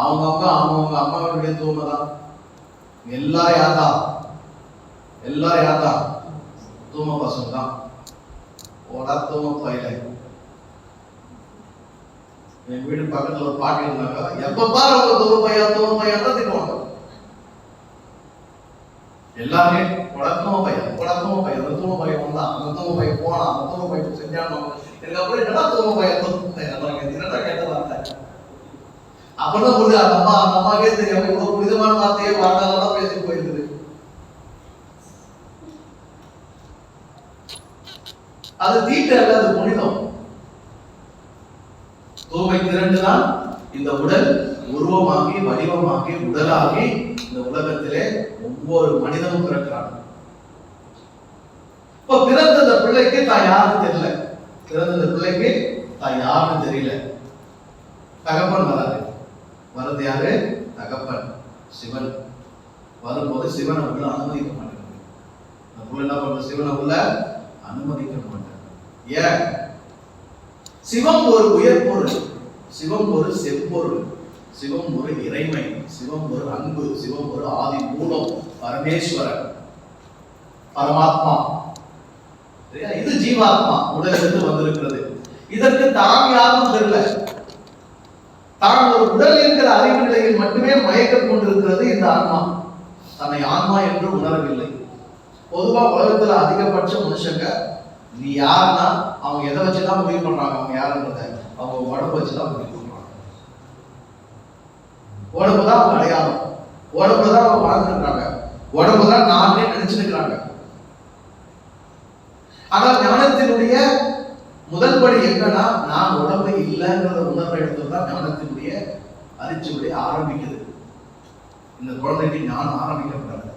அவங்க அம்மாவினுடைய தூய்மை தான். எல்லாரும் யார்தான்? எல்லாரும் யார்தான்? தூய்மை பசங்க தான். ஓடா தூய்மை பயில. என் வீடு பக்கத்துல ஒரு பாட்டி இருந்தாங்க. எப்ப பாரு அவங்க தூய்மை பையன் தான் திட்டுவாங்க. எல்லாருமே தூய்மை பையன் அந்த தூய்மை பையன் வந்தான், அந்த தூய்மை பையன் போனா, அந்த தூய்மை பையன் செஞ்சானோ. எனக்கு அப்புறம் என்னடா தூய்மை பையன் என்னடா கேட்ட வார்த்தை. அப்பதான் புரியுது, அந்த அம்மாக்கே தெரியாம இவ்வளவு புனிதமான வார்த்தையே வார்த்தைதான் பேசிட்டு போயிருக்குது. அது தீட்டு அல்ல, அது புனிதம். தூய்மை திரண்டுதான் இந்த உடல் உருவமாகி வடிவமாகி உடலாகி இந்த உலகத்திலே ஒவ்வொரு மனிதனும் பிறக்கிறான். இப்ப பிறந்த இந்த பிள்ளைக்கு தான் யாருன்னு தெரியல. பிறந்த இந்த பிள்ளைக்கு தான் யாருன்னு தெரியல. தகப்பன் வர்றது யாரு? தகப்பன் சிவன். வரும்போது சிவனை உள்ள அனுமதிக்க மாட்டேங்குது. அந்த புள்ள என்ன பண்ற? சிவனை உள்ள அனுமதிக்க மாட்டாங்க. ஏன்? சிவம் ஒரு உயர் பொருள், சிவம் ஒரு செம்பொருள், சிவம் ஒரு இறைமை, சிவம் ஒரு அன்பு, சிவம் ஒரு ஆதி மூலம், பரமேஸ்வரன், பரமாத்மா. இது ஜீவாத்மா உடலிலிருந்து வந்திருக்கிறது. இதற்கு தான் யாரும் தெரியல. தான் ஒரு உடல் என்கிற அறிவு நிலையில் மட்டுமே மயக்கம் கொண்டிருக்கிறது இந்த ஆன்மா. தன்னை ஆன்மா என்று உணரவில்லை. பொதுவா உலகத்துல அதிகபட்ச மனுஷங்க நீ யாருன்னா அவங்க எதை வச்சுதான் முடிவு பண்றாங்க? அவங்க யாருன்றத அவங்க உடம்பு வச்சுதான் முடிவு பண்றாங்க. உடம்புதான் அவங்க அடையாளம், உடம்புதான் அவங்க வாழ்ந்துருக்காங்க, உடம்புதான் நானே நினைச்சிருக்கிறாங்க. ஆனால் ஞானத்தினுடைய முதல் படி என்னன்னா, நான் உடம்பு இல்லைங்கிற உணர்வை எடுத்துதான் ஞானத்தினுடைய அரிச்சுடைய ஆரம்பிக்குது. இந்த குழந்தைக்கு ஞானம் ஆரம்பிக்கப்படாது.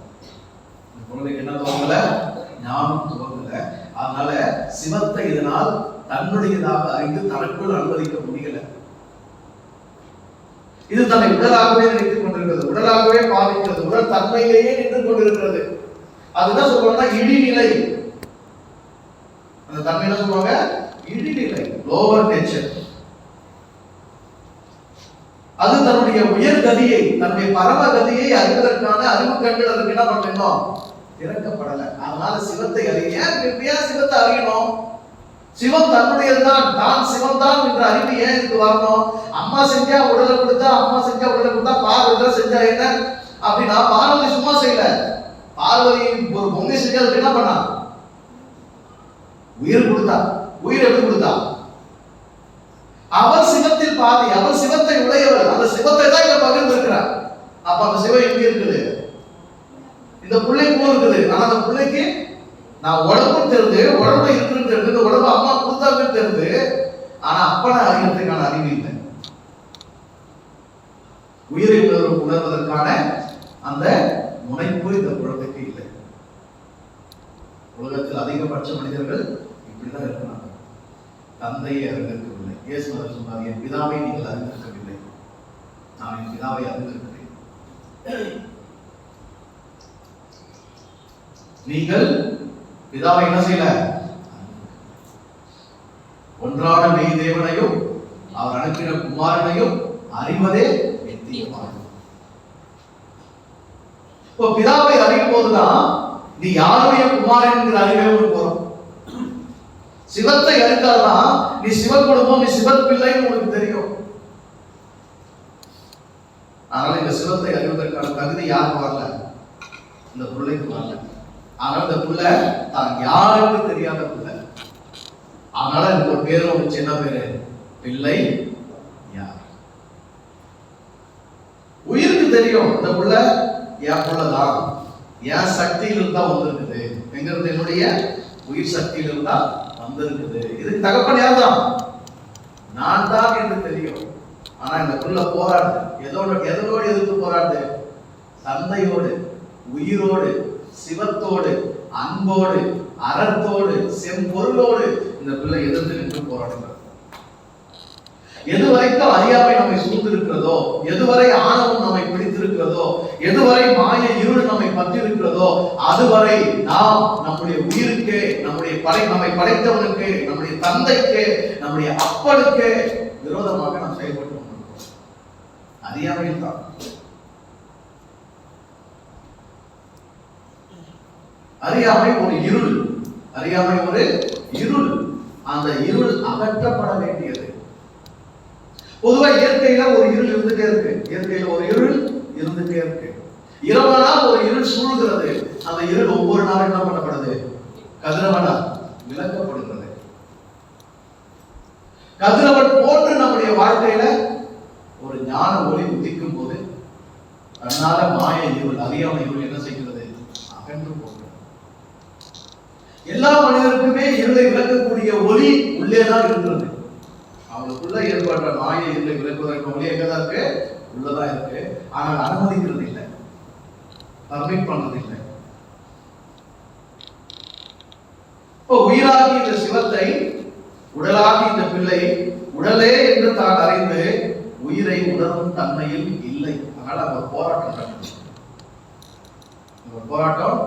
இந்த குழந்தைக்கு என்ன துவங்கல? ஞானம் துவங்கல. அதனால சிவத்தை இதனால் தன்னுடையதாக அறிந்து தனக்குள் அனுமதிக்க முடியல. இது தன்னை உடலாகவே நினைத்துக் கொண்டிருக்கிறது, உடலாகவே பாதிக்கிறது, உடல் தன்மையிலேயே நின்று கொண்டிருக்கிறது. அதுதான் சொல்றாங்கன்னா இடிநிலை. அந்த தன்மை என்ன சொல்லுவாங்க? இடிநிலை, லோவர் நேச்சர். அது தன்னுடைய உயர் கதியை, தன்னுடைய பரம கதியை அறிவதற்கான அறிவு கண்கள் அதுக்கு என்ன பண்ணணும்? திறக்கப்படல. அதனால சிவத்தை அறிய ஏன் சிவத்தை அறியணும்? சிவம் தன்னுடையதுதான், தான் சிவம் தான் என்ற அறிவு ஏன் இதுக்கு வரணும்? அம்மா செஞ்சா உடலை கொடுத்தா, அம்மா செஞ்சா உடலை கொடுத்தா, பார்வதி செஞ்சா என்ன அப்படின்னா, பார்வதி சும்மா செய்யல. பார்வதி ஒரு பொங்கை செஞ்சா அதுக்கு என்ன பண்ணா? உயிர் கொடுத்தா. உயிர் எப்படி கொடுத்தா? அவர் சிவத்தில் பாதி, அவர் சிவத்தை உடையவர். அந்த சிவத்தை தான் இங்க பகிர்ந்திருக்கிறார். அப்ப அந்த சிவம் எங்க இருக்குது? இந்த பிள்ளைக்குள்ள இருக்குது. ஆனா அந்த பிள்ளைக்கு நான் உடம்பு தெரிந்து, உடம்புல இருக்குன்னு தெரிந்து, இந்த உடம்பு அம்மா கொடுத்தாங்கன்னு தெரிந்து, ஆனா அப்பனை அறிகிறதுக்கான அறிவு இல்லை. உயிரை உணர்வதற்கான அந்த முனைப்பு இந்த குழந்தைக்கு இல்லை. உலகத்தில் அதிகபட்ச மனிதர்கள் இப்படிதான் இருக்கிறாங்க. தந்தையை அறிந்திருக்கவில்லை. இயேசு சொன்னார், என் பிதாவை நீங்கள் அறிந்திருக்கவில்லை, நான் என் பிதாவை அறிந்திருக்கிறேன். நீங்கள் பிதாவை என்ன செய்யல? ஒன்றான மெய் தேவனையும் அவர் அனுப்பின குமாரனையும் அறிவதே நித்தியமானது. இப்போ பிதாவை அறியும் போதுதான் நீ யாருடைய குமாரன் என்கிற அறிவே போறோம். சிவத்தை அறிந்தால்தான் நீ சிவன் குடும்பம், நீ சிவன் பிள்ளைன்னு உனக்கு தெரியும். அதனால இந்த சிவத்தை அறிவதற்கான தகுதி யாருக்கு வரல? இந்த பிள்ளைக்கு வரல. ஆனால் இந்த பிள்ளை தான் யாருக்கு தெரியாத பிள்ளை. அதனால இந்த பேர் ஒரு சின்ன பேரு, பிள்ளை யார். உயிருக்கு தெரியும் இந்த பிள்ளை என் பிள்ளைதான், என் சக்தியிலிருந்து தான் வந்திருக்குது, எங்கிறது என்னுடைய உயிர் சக்தியிலிருந்து தான் வந்திருக்குது. இதுக்கு தகப்பன் யார் தான்? நான் தான் என்று தெரியும். ஆனா இந்த பிள்ளை போராடுது. எதோடு எதிர்த்து போராடுது? தந்தையோடு, உயிரோடு, சிவத்தோடு, அன்போடு, அறத்தோடு, செம்பொருளோடு இந்த பிள்ளை எதிர்த்து நின்று போராடுகிறது. எதுவரைக்கும் அறியாமை நம்மை சூழ்ந்திருக்கிறதோ, எதுவரை ஆணவம் நம்மை பிடித்திருக்கிறதோ, எதுவரை மாய இருள் நம்மை பற்றிருக்கிறதோ, அதுவரை நாம் நம்முடைய உயிருக்கு, நம்மை படைத்தவனுக்கு, நம்முடைய தந்தைக்கு, நம்முடைய அப்பனுக்கு விரோதமாக நாம் செயல்பட்டு கொண்டிருக்கிறோம். அறியாமையில் தான். அறியாமை ஒரு இருள். அறியாமை ஒரு இருள். அந்த இருள் அகற்றப்பட வேண்டியது. பொதுவா இயற்கையில ஒரு இருள் இருந்துட்டே இருக்கு. இயற்கையில ஒரு இருள் இருந்துட்டே இருக்கு. இரவனால் ஒரு இருள் சூழ்கிறது. அந்த இருள் ஒவ்வொரு நாளும் என்ன பண்ணப்படுது? கதிரவனால் விளக்கப்படுகிறது. கதிரவன் போன்று நம்முடைய வாழ்க்கையில ஒரு ஞான ஒளி உதிக்கும் போது தன்னால மாய இருள், அறியாமை இருள் என்ன செய்கிறது? அகன்று போகிறது. எல்லா மனிதருக்குமே இருளை விளக்கக்கூடிய ஒளி உள்ளேதான் இருக்கிறது. அவங்களுக்குள்ள ஏற்பட்ட மாய இருளை விளக்குவதற்கு ஒளி எங்கதான் இருக்கு? உள்ளதான் இருக்கு. ஆனால் அனுமதிக்கிறது இல்லை, பர்மிட் பண்றது இல்லை. இப்போ உயிராகி இந்த சிவத்தை, உடலாகி இந்த பிள்ளை உடலே என்று தான் அறிந்து உயிரை உணரும் தன்மையில் இல்லை. அதனால அவர் போராட்டம் நடக்குது. போராட்டம்.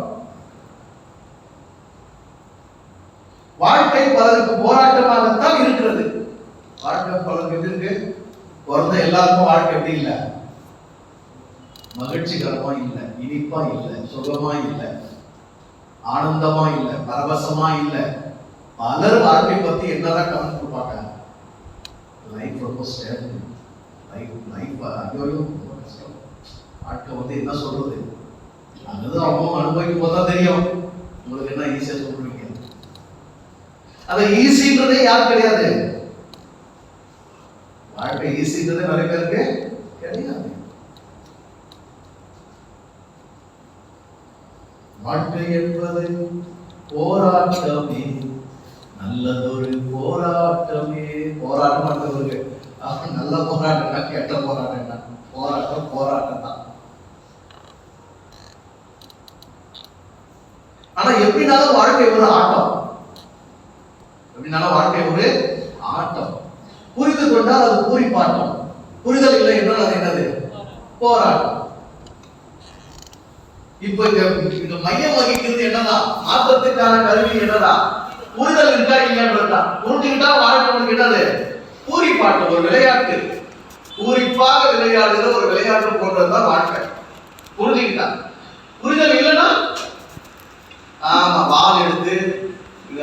வாழ்க்கை பலருக்கு போராட்டமாகத்தான் இருக்கிறது. வாழ்க்கை பலருக்கு எப்படி இருக்கு? பிறந்த எல்லாருக்கும் வாழ்க்கை எப்படி இல்லை? மகிழ்ச்சிகரமா இல்லை, இனிப்பா இல்லை, சுகமா இல்லை, ஆனந்தமா இல்லை, பரவசமா இல்லை. பலர் வாழ்க்கை பத்தி என்னதான் கவனம் கொடுப்பாங்க? லைஃப் ரொம்ப ஸ்டேபிள், லைஃப் ஐயோ வாழ்க்கை என்ன சொல்றது, அது அவங்க அனுபவிக்கும் போதுதான் தெரியும். உங்களுக்கு என்ன ஈஸியா சொல்றீங்க? அது ஈஸின்றதே யாரும் கிடையாது. வாழ்க்கை ஈஸின்றதே நிறைய பேருக்கு கிடையாது. வாழ்க்கை என்பது போராட்டமே, நல்லதொரு போராட்டமே. போராட்டம் பண்றவருக்கு நல்ல போராட்டம்னா கெட்ட போராட்டம்னா போராட்டம் போராட்டம் தான். ஆனா எப்படினாலும் வாழ்க்கை ஒரு ஆட்டம். எப்படினாலும் வாழ்க்கை ஒரு ஆட்டம். புரிந்து கொண்டால் அது பூரிப்பாட்டம், புரிதல் இல்லை என்றால் அது என்னது? போராட்டம். இப்ப இந்த மையம் வகிக்கிறது என்னன்னா, மாற்றத்துக்கான கருவி என்னன்னா, புரிதல் இருக்கா இல்லையா? புரிஞ்சுக்கிட்டா வாழ்க்கை என்னது? பூரிப்பாட்டம், ஒரு விளையாட்டு. பூரிப்பாக விளையாடுகிற ஒரு விளையாட்டு போன்றதுதான் வாழ்க்கை. புரிஞ்சுக்கிட்டா. புரிதல் இல்லைன்னா ஆமா வால் எடுத்து,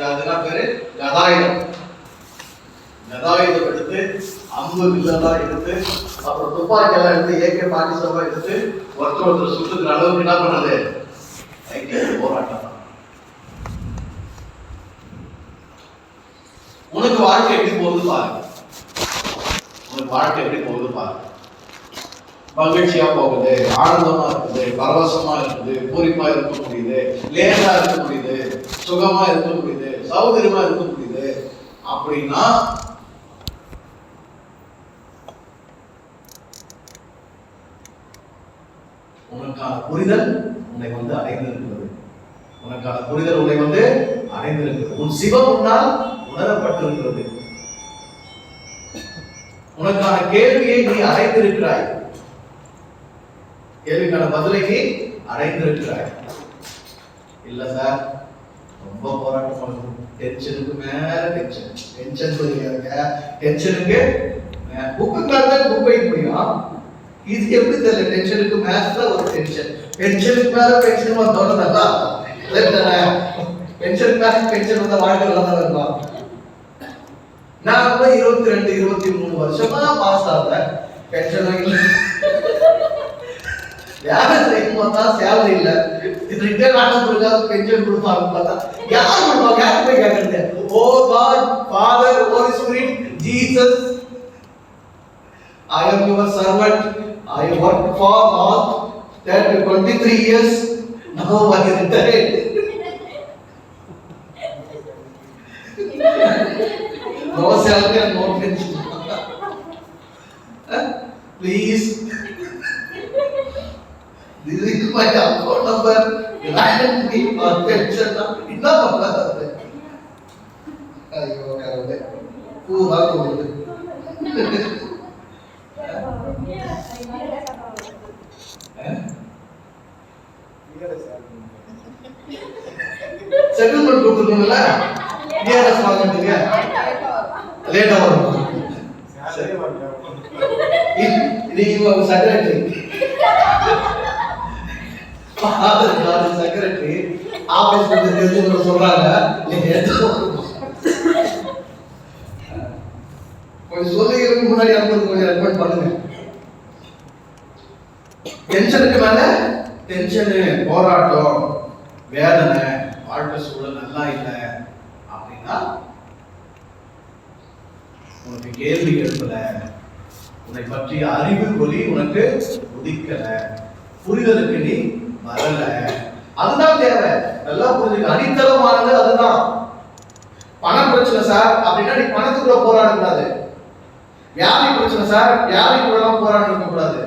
அதுதான் பேரு கதாயுதம். கதாயுதம் எடுத்து, அம்பு வில்லெல்லாம் எடுத்து, அப்புறம் துப்பாக்கி எல்லாம் எடுத்து, AK-47 எடுத்து ஒருத்தர் சுட்டுக்கிற அளவுக்கு என்ன பண்ணது? போராட்டம். உனக்கு வாழ்க்கை எப்படி போகுது பாரு. உனக்கு வாழ்க்கை எப்படி போகுது பாரு. மகிழ்ச்சியா போகுது, ஆனந்தமா இருக்குது, பரவசமா இருக்குது, பூரிப்பா இருக்க முடியுது, லேசா இருக்க முடியுது, சுகமா இருக்க முடியுது, சௌகரியமா இருக்க முடியுது அப்படின்னா உனக்கான புரிதல் உன்னை அடைந்திருக்கிறது. உனக்கான புரிதல் உன்னை அடைந்திருக்கிறது. உன் சிவம் உன்னால் உணரப்பட்டிருக்கிறது. உனக்கான கேள்வியை நீ அடைந்திருக்கிறாய். கேள்விக்கான பதிலை நீ அடைந்திருக்கிறாய். இல்ல சார், ரொம்ப போராட்டம் பண்ணுது, டென்ஷனுக்கு மேல டென்ஷன், டென்ஷன் புரியாதுங்க, டென்ஷனுக்கு புக்கு புக் வைக்க முடியும். இது எப்படி தெரியல, டென்ஷனுக்கு மேல ஒரு டென்ஷன், டென்ஷனுக்கு மேல டென்ஷன் வந்தோட நல்லா டென்ஷனுக்கு மேல டென்ஷன் வந்த வாழ்க்கை நல்லா தான் இருக்கும். நான் 22 23 வருஷமா பாஸ் ஆகிறேன், டென்ஷனும் இல்லை, வேலை செய்யும் பார்த்தா சேலரி இல்ல, இது ரிட்டர்ன் ஆனதுக்காக பென்ஷன் கொடுப்பாங்க பார்த்தா யார் கொடுப்பாங்க? யார் போய் கேட்கறது? Oh God, Father, Holy Spirit, Jesus, I am your servant. I worked for all that 23 years. Now I retired. No salary and no pension. Please. This is my account number. Random me for pension. Inna பண்ணாத. ஐயோ கடவுளே. பூரா போகுது. Settlement கொடுத்துருக்கோம்ல, TRS வாங்கிட்டீங்க, லேட்டா வரும். நீங்க secretary, father card secretary, office வந்து சொல்றாங்க, நீங்க கொஞ்சம் சொல்லிக்கிறதுக்கு முன்னாடி அடுத்தது கொஞ்சம் ரெக்கமெண்ட் பண்ணுங்க. டென்ஷனுக்கு மேல டென்ஷனு, போராட்டம், வேதனை, வாழ்க்கை சூழல் நல்லா இல்லை அப்படின்னா உனக்கு கேள்வி எழுப்பல, உன்னை பற்றிய அறிவு ஒளி உனக்கு உதிக்கல, புரிதலுக்கு நீ வரல. அதுதான் தேவை. நல்லா புரிஞ்சுக்க. அடித்தளமானது அதுதான். பண பிரச்சனை சார் அப்படின்னா நீ பணத்துக்குள்ள போராட கூடாது. வியாதி பிரச்சனை சார், வியாதிக்குள்ள போராட கூடாது.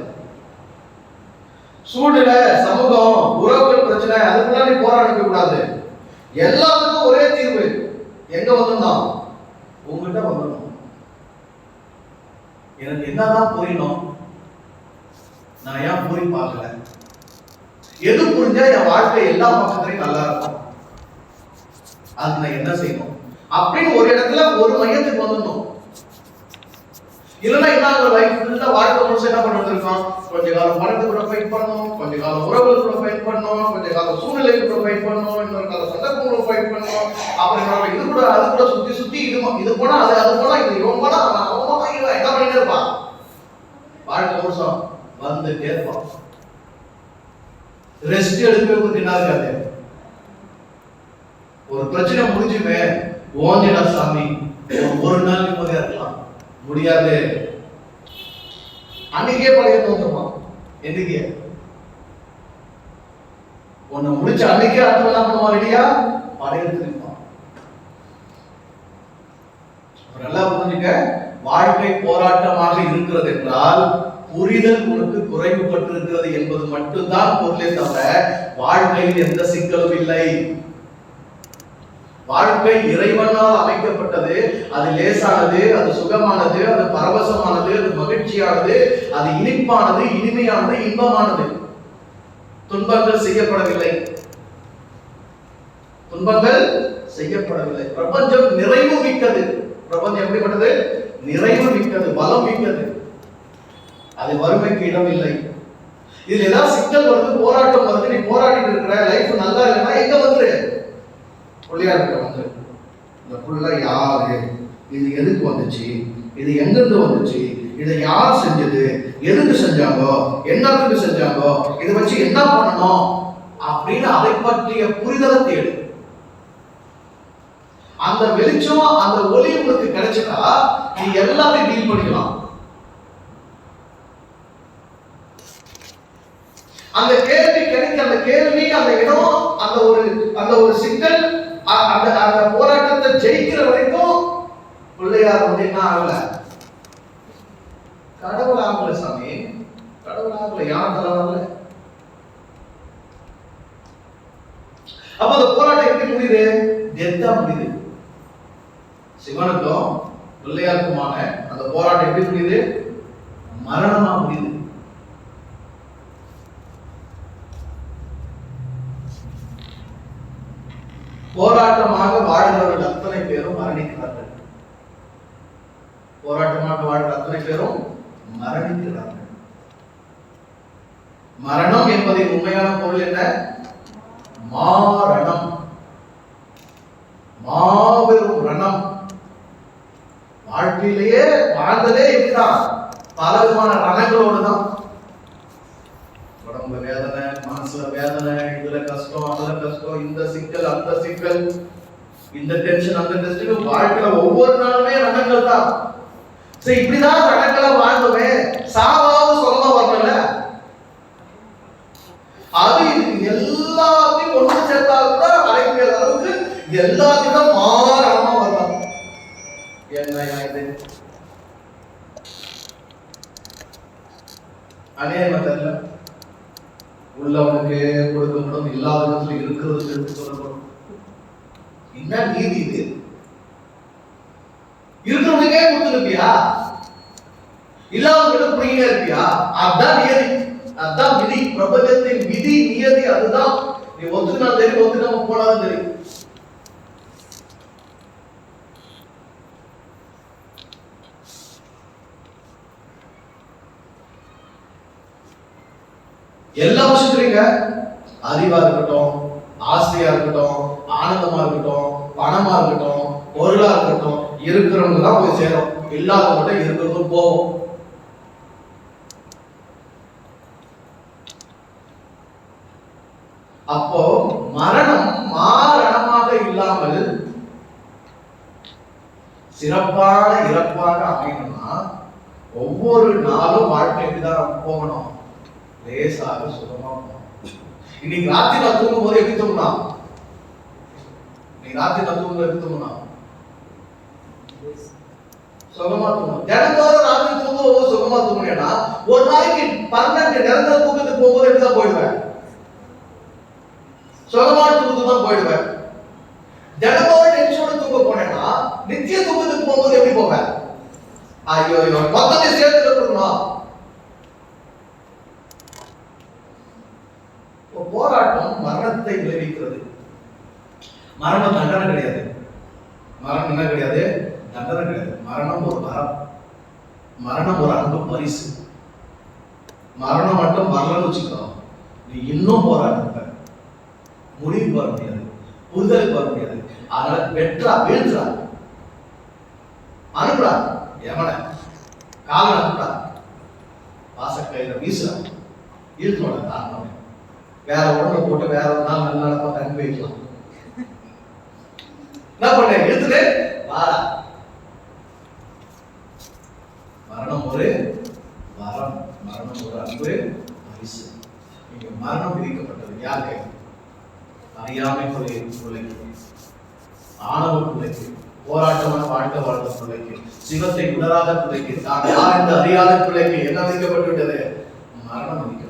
சூழ்நிலை, சமூகம், உறவுகள் பிரச்சனை, அதுக்குள்ள நீ போராட கூடாது. எல்லாத்துக்கும் ஒரே தீர்வு எங்க வந்துதான்? உங்ககிட்ட வந்துடணும். எனக்கு என்னதான் புரியணும், நான் ஏன் புரி பார்க்கல, எது புரிஞ்சா என் வாழ்க்கை எல்லா பக்கத்துலயும் நல்லா இருக்கும், அது நான் என்ன செய்யணும் அப்படின்னு ஒரு இடத்துல ஒரு மையத்துக்கு வந்துடணும். இல்லைன்னா என்ன லைஃப் ஃபுல்லா வாழ்க்கை முழுசு என்ன பண்ணிட்டு இருக்கோம்? கொஞ்ச காலம் பணத்து கூட ஃபைட் பண்ணணும், கொஞ்ச காலம் உறவுகள் கூட ஃபைட் பண்ணணும், கொஞ்ச காலம் சூழ்நிலை கூட ஃபைட் பண்ணணும், இன்னொரு காலம் சந்தர்ப்பம் கூட ஃபைட் பண்ணணும், அப்புறம் இது கூட அது கூட சுத்தி சுத்தி இது போனா அது போனா இது இவன் போனா அவன் போனா இவன் என்ன பண்ணிட்டு இருப்பான்? வாழ்க்கை முழுசும் வந்துட்டே இருப்பான். ரெஸ்ட் எடுக்கிறதுக்கு என்ன இருக்காது. ஒரு பிரச்சனை முடிஞ்சுமே, ஓஞ்சிடா சாமி, ஒரு நாள் நிம்மதியா இருக்கலாம், முடியாது. அன்னைக்கே பழைய தோன்றுமா? எதுக்கே உன்னை முடிச்ச அன்னைக்கே அடுத்த என்ன பண்ணுவான்? ரெடியா பழைய திருப்பான். நல்லா புரிஞ்சுக்க. வாழ்க்கை போராட்டமாக இருக்கிறது என்றால் புரிதல் உனக்கு குறைவுபட்டிருக்கிறது என்பது மட்டும்தான் பொருளே தவிர வாழ்க்கையில் எந்த சிக்கலும் இல்லை. வாழ்க்கை இறைவனால் அமைக்கப்பட்டது. அது லேசானது, அது சுகமானது, அது பரவசமானது, அது மகிழ்ச்சியானது, அது இனிப்பானது, இனிமையானது, இன்பமானது. துன்பங்கள் செய்யப்படவில்லை, துன்பங்கள் செய்யப்படவில்லை. பிரபஞ்சம் நிறைவு மிக்கது. பிரபஞ்சம் எப்படிப்பட்டது? நிறைவு மிக்கது, பலம் மிக்கது. அது வறுமைக்கு இடம் இல்லை. இதுல ஏதாவது சிக்கல் வருது, போராட்டம் வருது, நீ போராடிட்டு இருக்கிற, லைஃப் நல்லா இல்லைன்னா எங்க வந்துரு? பிள்ளையார்கிட்ட வந்து இந்த புள்ள யாரு, இது எதுக்கு வந்துச்சு, இது எங்கிருந்து வந்துச்சு, இதை யார் செஞ்சது, எதுக்கு செஞ்சாங்கோ, என்னத்துக்கு செஞ்சாங்கோ, இதை வச்சு என்ன பண்ணணும் அப்படின்னு அதை பற்றிய புரிதலை தேடு. அந்த வெளிச்சம் அந்த ஒளி உங்களுக்கு கிடைச்சிட்டா நீ எல்லாத்தையும் டீல் பண்ணிக்கலாம். அந்த கேள்வி கிடைக்க, அந்த கேள்வி, அந்த இடம், அந்த ஒரு சிக்கல், அந்த போராட்டத்தை ஜெயிக்கிற வரைக்கும் பிள்ளையார் என்ன ஆகல? கடவுள் ஆகல சாமி, கடவுள் ஆகல, யாத்திரை ஆகல. அப்ப அந்த போராட்டம் எப்படி முடியுது? டெத்தா முடியுது. சிவனுக்கும் பிள்ளையாருக்குமான அந்த போராட்டம் எப்படி முடியுது? மரணமா முடியுது. போராட்டமாக வாழ்கிறவர்கள் அத்தனை பேரும் மரணிக்கிறார்கள். போராட்டமாக வாழ்கிற அத்தனை பேரும் மரணிக்கிறார்கள். மரணம் என்பதின் உண்மையான பொருள் என்ன? மாரணம், மாபெரும் ரணம். வாழ்க்கையிலேயே வாழ்ந்ததே இப்படிதான், பல விதமான ரணங்களோடு தான். உடம்பு வேதனை, மனசுல வேதனை, இதுல கஷ்டம், அதுல கஷ்டம், இந்த சிக்கல், அந்த சிக்கல், இந்த டென்ஷன், அந்த டென்ஷன். வாழ்க்கையில ஒவ்வொரு நாளுமே ரணங்கள் தான். சரி, இப்படிதான் ரணங்களை வாழ்ந்தோமே, சாவாவது சுகமா வரல. அது எல்லாத்தையும் ஒன்று சேர்த்தாலும் தான் அழைக்கிற அளவுக்கு எல்லாத்தையும் மாறமா வரலாம். என்ன இது அநேகமா தெரியல. உள்ளவனுக்கு கொடுக்கப்படும், இல்லாத இடத்துல இருக்கிறது எடுத்து சொல்லப்படும். என்ன நீதி இது? இருக்கிறவனுக்கே கொடுத்துருப்பியா, இல்லாதவங்கிட்ட புரியே இருப்பியா? அதுதான் நியதி, அதுதான் விதி. பிரபஞ்சத்தின் விதி, நியதி அதுதான். நீ ஒத்துக்கினா தெரியும், ஒத்துக்காம போனாலும் தெரியும். எல்லா விஷயத்துலீங்க, அறிவா இருக்கட்டும், ஆசையா இருக்கட்டும், ஆனந்தமா இருக்கட்டும், பணமா இருக்கட்டும், பொருளா இருக்கட்டும், இருக்கிறவங்க தான் போய் சேரும், இல்லாதவங்க இருக்கிறதும் போகும். அப்போ மரணம் மாரணமாக இல்லாமல் சிறப்பான இறப்பாக அமையணும்னா ஒவ்வொரு நாளும் வாழ்க்கை எப்படிதான் போகணும்? லேசாக சுகமா போகணும். இன்னைக்கு ராத்திரி நான் தூங்கும் போது எப்படி தூங்கணும்? இன்னைக்கு ராத்திரி நான் தூங்கும் எப்படி தூங்கணும்? சுகமா தூங்கணும். தினந்தோறும் ராத்திரி தூங்கும் போது சுகமா தூங்கினா ஒரு நாளைக்கு 12 நிரந்தர தூக்கத்துக்கு போகும்போது எப்படிதான் போயிடுவேன்? சுகமான தூக்கத்துக்கு தான் போயிடுவேன். தினந்தோறும் டென்ஷனோட தூங்க போனேன்னா நித்திய தூக்கத்துக்கு போகும்போது எப்படி போவேன்? ஐயோ ஐயோ, மொத்தத்தை சேர்த்து இருக்கணும். போராட்டம் மரணத்தை விளைவிக்கிறது. மரணம் தண்டனை கிடையாது. மரணம் என்ன கிடையாது? தண்டனை கிடையாது. மரணம் ஒரு வரம், மரணம் ஒரு அன்பு பரிசு. மரணம் மட்டும் வரலன்னு வச்சுக்கோ, நீ இன்னும் போராட்ட முடிவுக்கு வர முடியாது, புரிதலுக்கு வர முடியாது. அதனால வெற்றா வீழ்றா, அனுப்புடா, எவன கால அனுப்புடா, வாசக்கையில வீசுறா, இழுத்தோட காரணம் வேற உடம்பு போட்டு வேற ஒரு நாள் நல்ல நடப்பா தங்கி வைக்கலாம். என்ன பண்ண? இழுத்துட்டு வாரா. மரணம் ஒரு வரம், மரணம் ஒரு அன்பு பரிசு. நீங்க மரணம் விதிக்கப்பட்டது யாருக்கு? அறியாமை பிள்ளைக்கு, ஆணவ பிள்ளைக்கு, போராட்டமான வாழ்க்கை வாழ்ந்த பிள்ளைக்கு, சிவத்தை உணராத பிள்ளைக்கு, தான் யார் என்று அறியாத பிள்ளைக்கு என்ன விதிக்கப்பட்டு விட்டது? மரணம் விதிக்கப்பட்டது.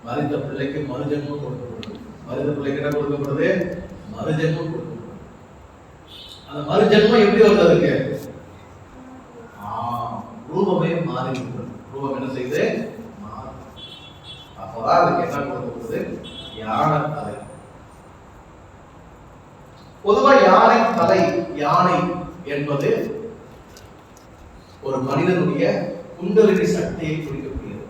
மரித்த பிள்ளைக்கு மறுஜென்மம் கொடுக்கப்படுது. மரித்த பிள்ளைக்கு என்ன கொடுக்கப்படுது? மறுஜென்மம் கொடுக்கப்படுது. அந்த மறுஜென்மம் எப்படி வந்ததுக்கு? ரூபமே மாறி இருக்கிறது. ரூபம் என்ன செய்யுது? மாறி. அப்பதான் அதுக்கு என்ன கொடுக்கப்படுது? யானை தலை. பொதுவா யானை தலை, யானை என்பது ஒரு மனிதனுடைய குண்டலினி சக்தியை குறிக்கக்கூடியது.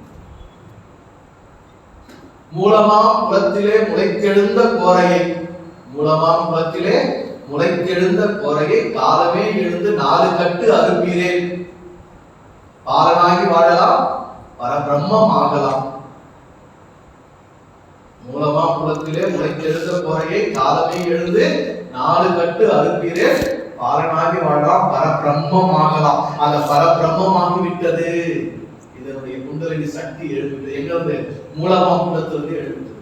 மூலமாம் குலத்திலே முளைத்தெழுந்த கோரையை, மூலமாம் குலத்திலே முளைத்தெழுந்த கோரையை காலமே எழுந்து 4 கட்டு அறுப்பீரேன். பாலனாகி வாழலாம், பரபிரம்மம் ஆகலாம். மூலமா குலத்திலே முளைத்தெழுந்த குறையை காலமே எழுந்து 4 கட்டு அறுப்பீரே பாலனாகி வாழலாம், பரபிரம்மமாகலாம். அந்த பரபிரம்மமாகி விட்டது. இதனுடைய குண்டலினி சக்தி எழுப்பிட்டு எங்க இருந்து? மூலமா குலத்திலிருந்து எழுப்பிட்டு.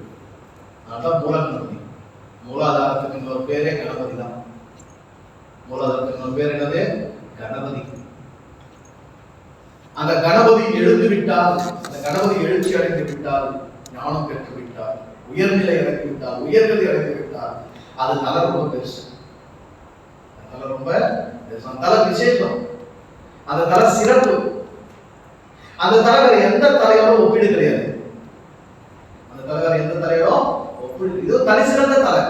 அதான் மூல கணபதி. மூலாதாரத்துக்கு இன்னொரு பேரே கணபதி தான். மூலாதாரத்துக்கு இன்னொரு பேர் என்னது? கணபதி. அந்த கணபதி எழுந்து விட்டால், அந்த கணபதி எழுச்சி அடைந்து விட்டால், ஞானம் பெற்று விட்டால், உயர்நிலை அடைந்து விட்டால், உயர்கதி அடைந்து விட்டால், அது தலை ரொம்ப பெருசு. தலை ரொம்ப பெருசு. அந்த தலை விசேஷம், அந்த தலை சிறப்பு. அந்த தலை வேற எந்த தலையோட ஒப்பீடு கிடையாது. அந்த தலை வேற எந்த தலையோட ஒப்பீடு, இது தனி சிறந்த தலை.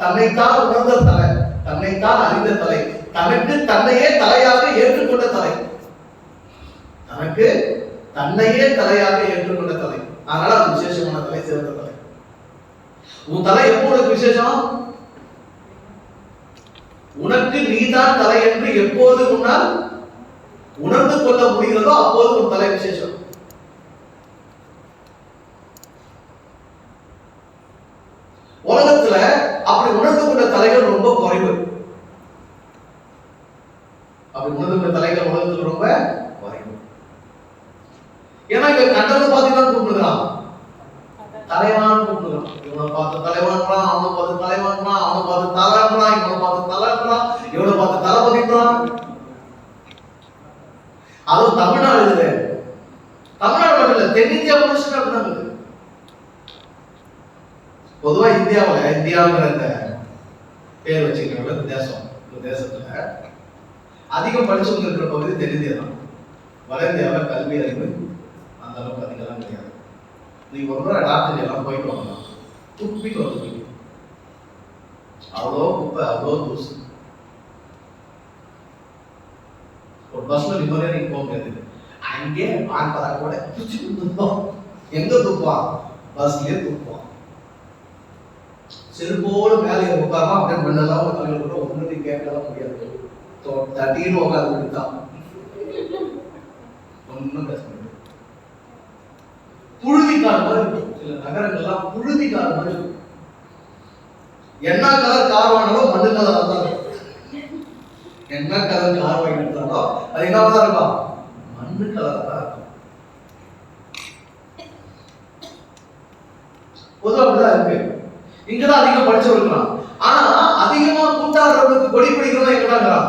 தன்னைத்தான் உணர்ந்த தலை, தன்னைத்தான் அறிந்த தலை, தனக்கு தன்னையே தலையாக ஏற்றுக்கொண்ட தலை, தனக்கு தன்னையே தலையாக ஏற்றுக்கொண்ட தலை. அதனால அது விசேஷமான தலை, சிறந்த தலை. உன் தலை எப்போது விசேஷம்? உனக்கு நீதான் தலை என்று எப்போது உன்னால் உணர்ந்து கொள்ள முடிகிறதோ அப்போது உன் தலை விசேஷம். உலகத்துல அப்படி உணர்ந்து கொண்ட தலைகள் ரொம்ப குறைவு. அப்படி உணர்ந்து கொண்ட தலைகள் உலகத்துல ரொம்ப குறைவு. ஏன்னா இங்க கண்டதை பார்த்துதான் கூப்பிடுறான், தலைவான் கூப்பிடுறான். இவனை பார்த்து தலைவான்றான், அவனை பார்த்து தலைவான்றான், அவனை பார்த்து தலைன்றான், இவனை பார்த்து தலைன்றான், இவனை பார்த்து தளபதின்றான். அதுவும் தமிழ்நாடு இல்லை, தமிழ்நாடு மட்டும் இல்ல, தென்னிந்தியா முழுசும் அப்படிதான். பொதுவா இந்தியாவில், இந்தியாங்கிற இந்த பேர் வச்சுக்கிற தேசம், இந்த தேசத்துல அதிகம் படிச்சவங்க இருக்கிற பகுதி தென்னிந்தியா தான். வட இந்தியாவில் கல்வி அறிவு அந்த அளவுக்கு அதிகம் கிடையாது. நீங்க ஒரு முறை டாக்டர் எல்லாம் போயிட்டு வரலாம், துப்பிட்டு வந்து அவ்வளோ குப்பை, அவ்வளோ தூசு. ஒரு பஸ்ல நிம்மதியா நீங்க போக முடியாது. அங்கே பார்ப்பதா கூட துப்போம். எங்க துப்பான்? பஸ்லயே துப்பான். செருப்போடு மேலே உட்காரமா அப்படியே பண்ணலாம். ஒரு தலைவர் கூட ஒன்று கேட்கலாம் முடியாது. தட்டின்னு உட்காந்து விட்டான், ஒன்னும் பேச முடியாது. புழுதிக்கார மாதிரி இருக்கும் சில நகரங்கள்லாம், புழுதிக்கார மாதிரி இருக்கும். என்ன கலர் கார் வாங்கினாலும் மண்ணு கலரா தான் இருக்கும். என்ன கலர் கார் வாங்கினாலும் அது என்னதான் இருக்கும்? மண்ணு கலரா தான் இருக்கும். பொதுவாக அப்படிதான் இருக்கு. இங்கதான் அதிகம் படிச்சவர்களாம். ஆனா அதிகமா கூட்டாடுறவங்களுக்கு கொடி பிடிக்கிறதா எங்கடாங்கிறான்.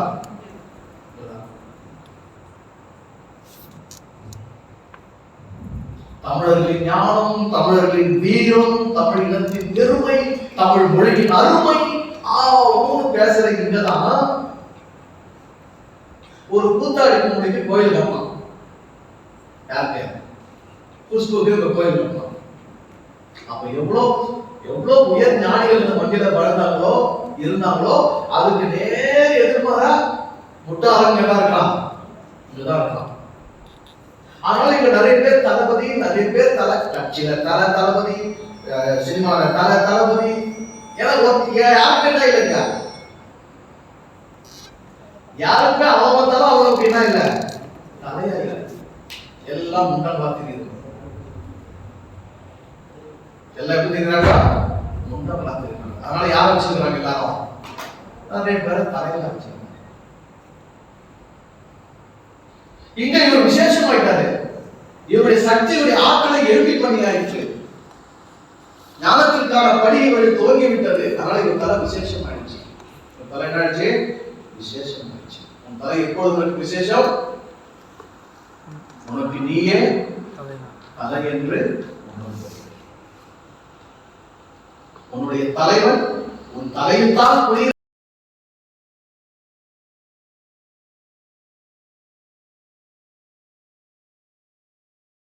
தமிழர்களின் ஞானம், தமிழர்களின் வீரம், தமிழ் இனத்தின் பெருமை, தமிழ் மொழியின் அருமை பேசுற இங்கதான் ஒரு கூத்தாடி கும்பிடிக்கு கோயில் கட்டலாம். யாருக்கு? குஷ்புக்கு கோயில் கட்டலாம். அப்ப எவ்வளவு உயர் ஞானிகள் இந்த மண்ணில வளர்ந்தாங்களோ இருந்தாங்களோ அதுக்கு நேர் எதிர்மாறா முட்டாளங்க தான் இருக்கலாம், இங்கதான் இருக்கலாம். அதனால இங்க நிறைய பேர் தளபதி, நிறைய பேர் கட்சியில தளபதி, சினிமால தளபதி. ஏன்னா யாருக்குன்னா இல்லைங்க, யாருக்குமே அவன் பார்த்தாலும் அவங்க அப்படின்னா இல்ல, தலையா இல்ல, எல்லாம் முட்டை பார்த்துக்கிறது. எல்லாம் எப்படி இருக்கிறாங்க? முட்டை பார்த்துக்கிறாங்க. அதனால யார் வச்சிருக்கிறாங்க? எல்லாரும் நிறைய பேரை தலையில வச்சிருக்காங்க. இங்க இவர் விசேஷமாயிட்டாரு. இவருடைய சக்தியுடைய ஆற்றலை எழுப்பி பண்ணி ஆயிடுச்சு. ஞானத்திற்கான படி இவரை துவங்கி விட்டது. அதனால இவர் தலை விசேஷம் ஆயிடுச்சு. தலை என்ன ஆயிடுச்சு? விசேஷம் ஆயிடுச்சு. உன் தலை எப்பொழுது உனக்கு விசேஷம்? உனக்கு நீயே தலை என்று உன்னுடைய தலைவன் உன் தலையில் தான் குடியிருக்கிறான்.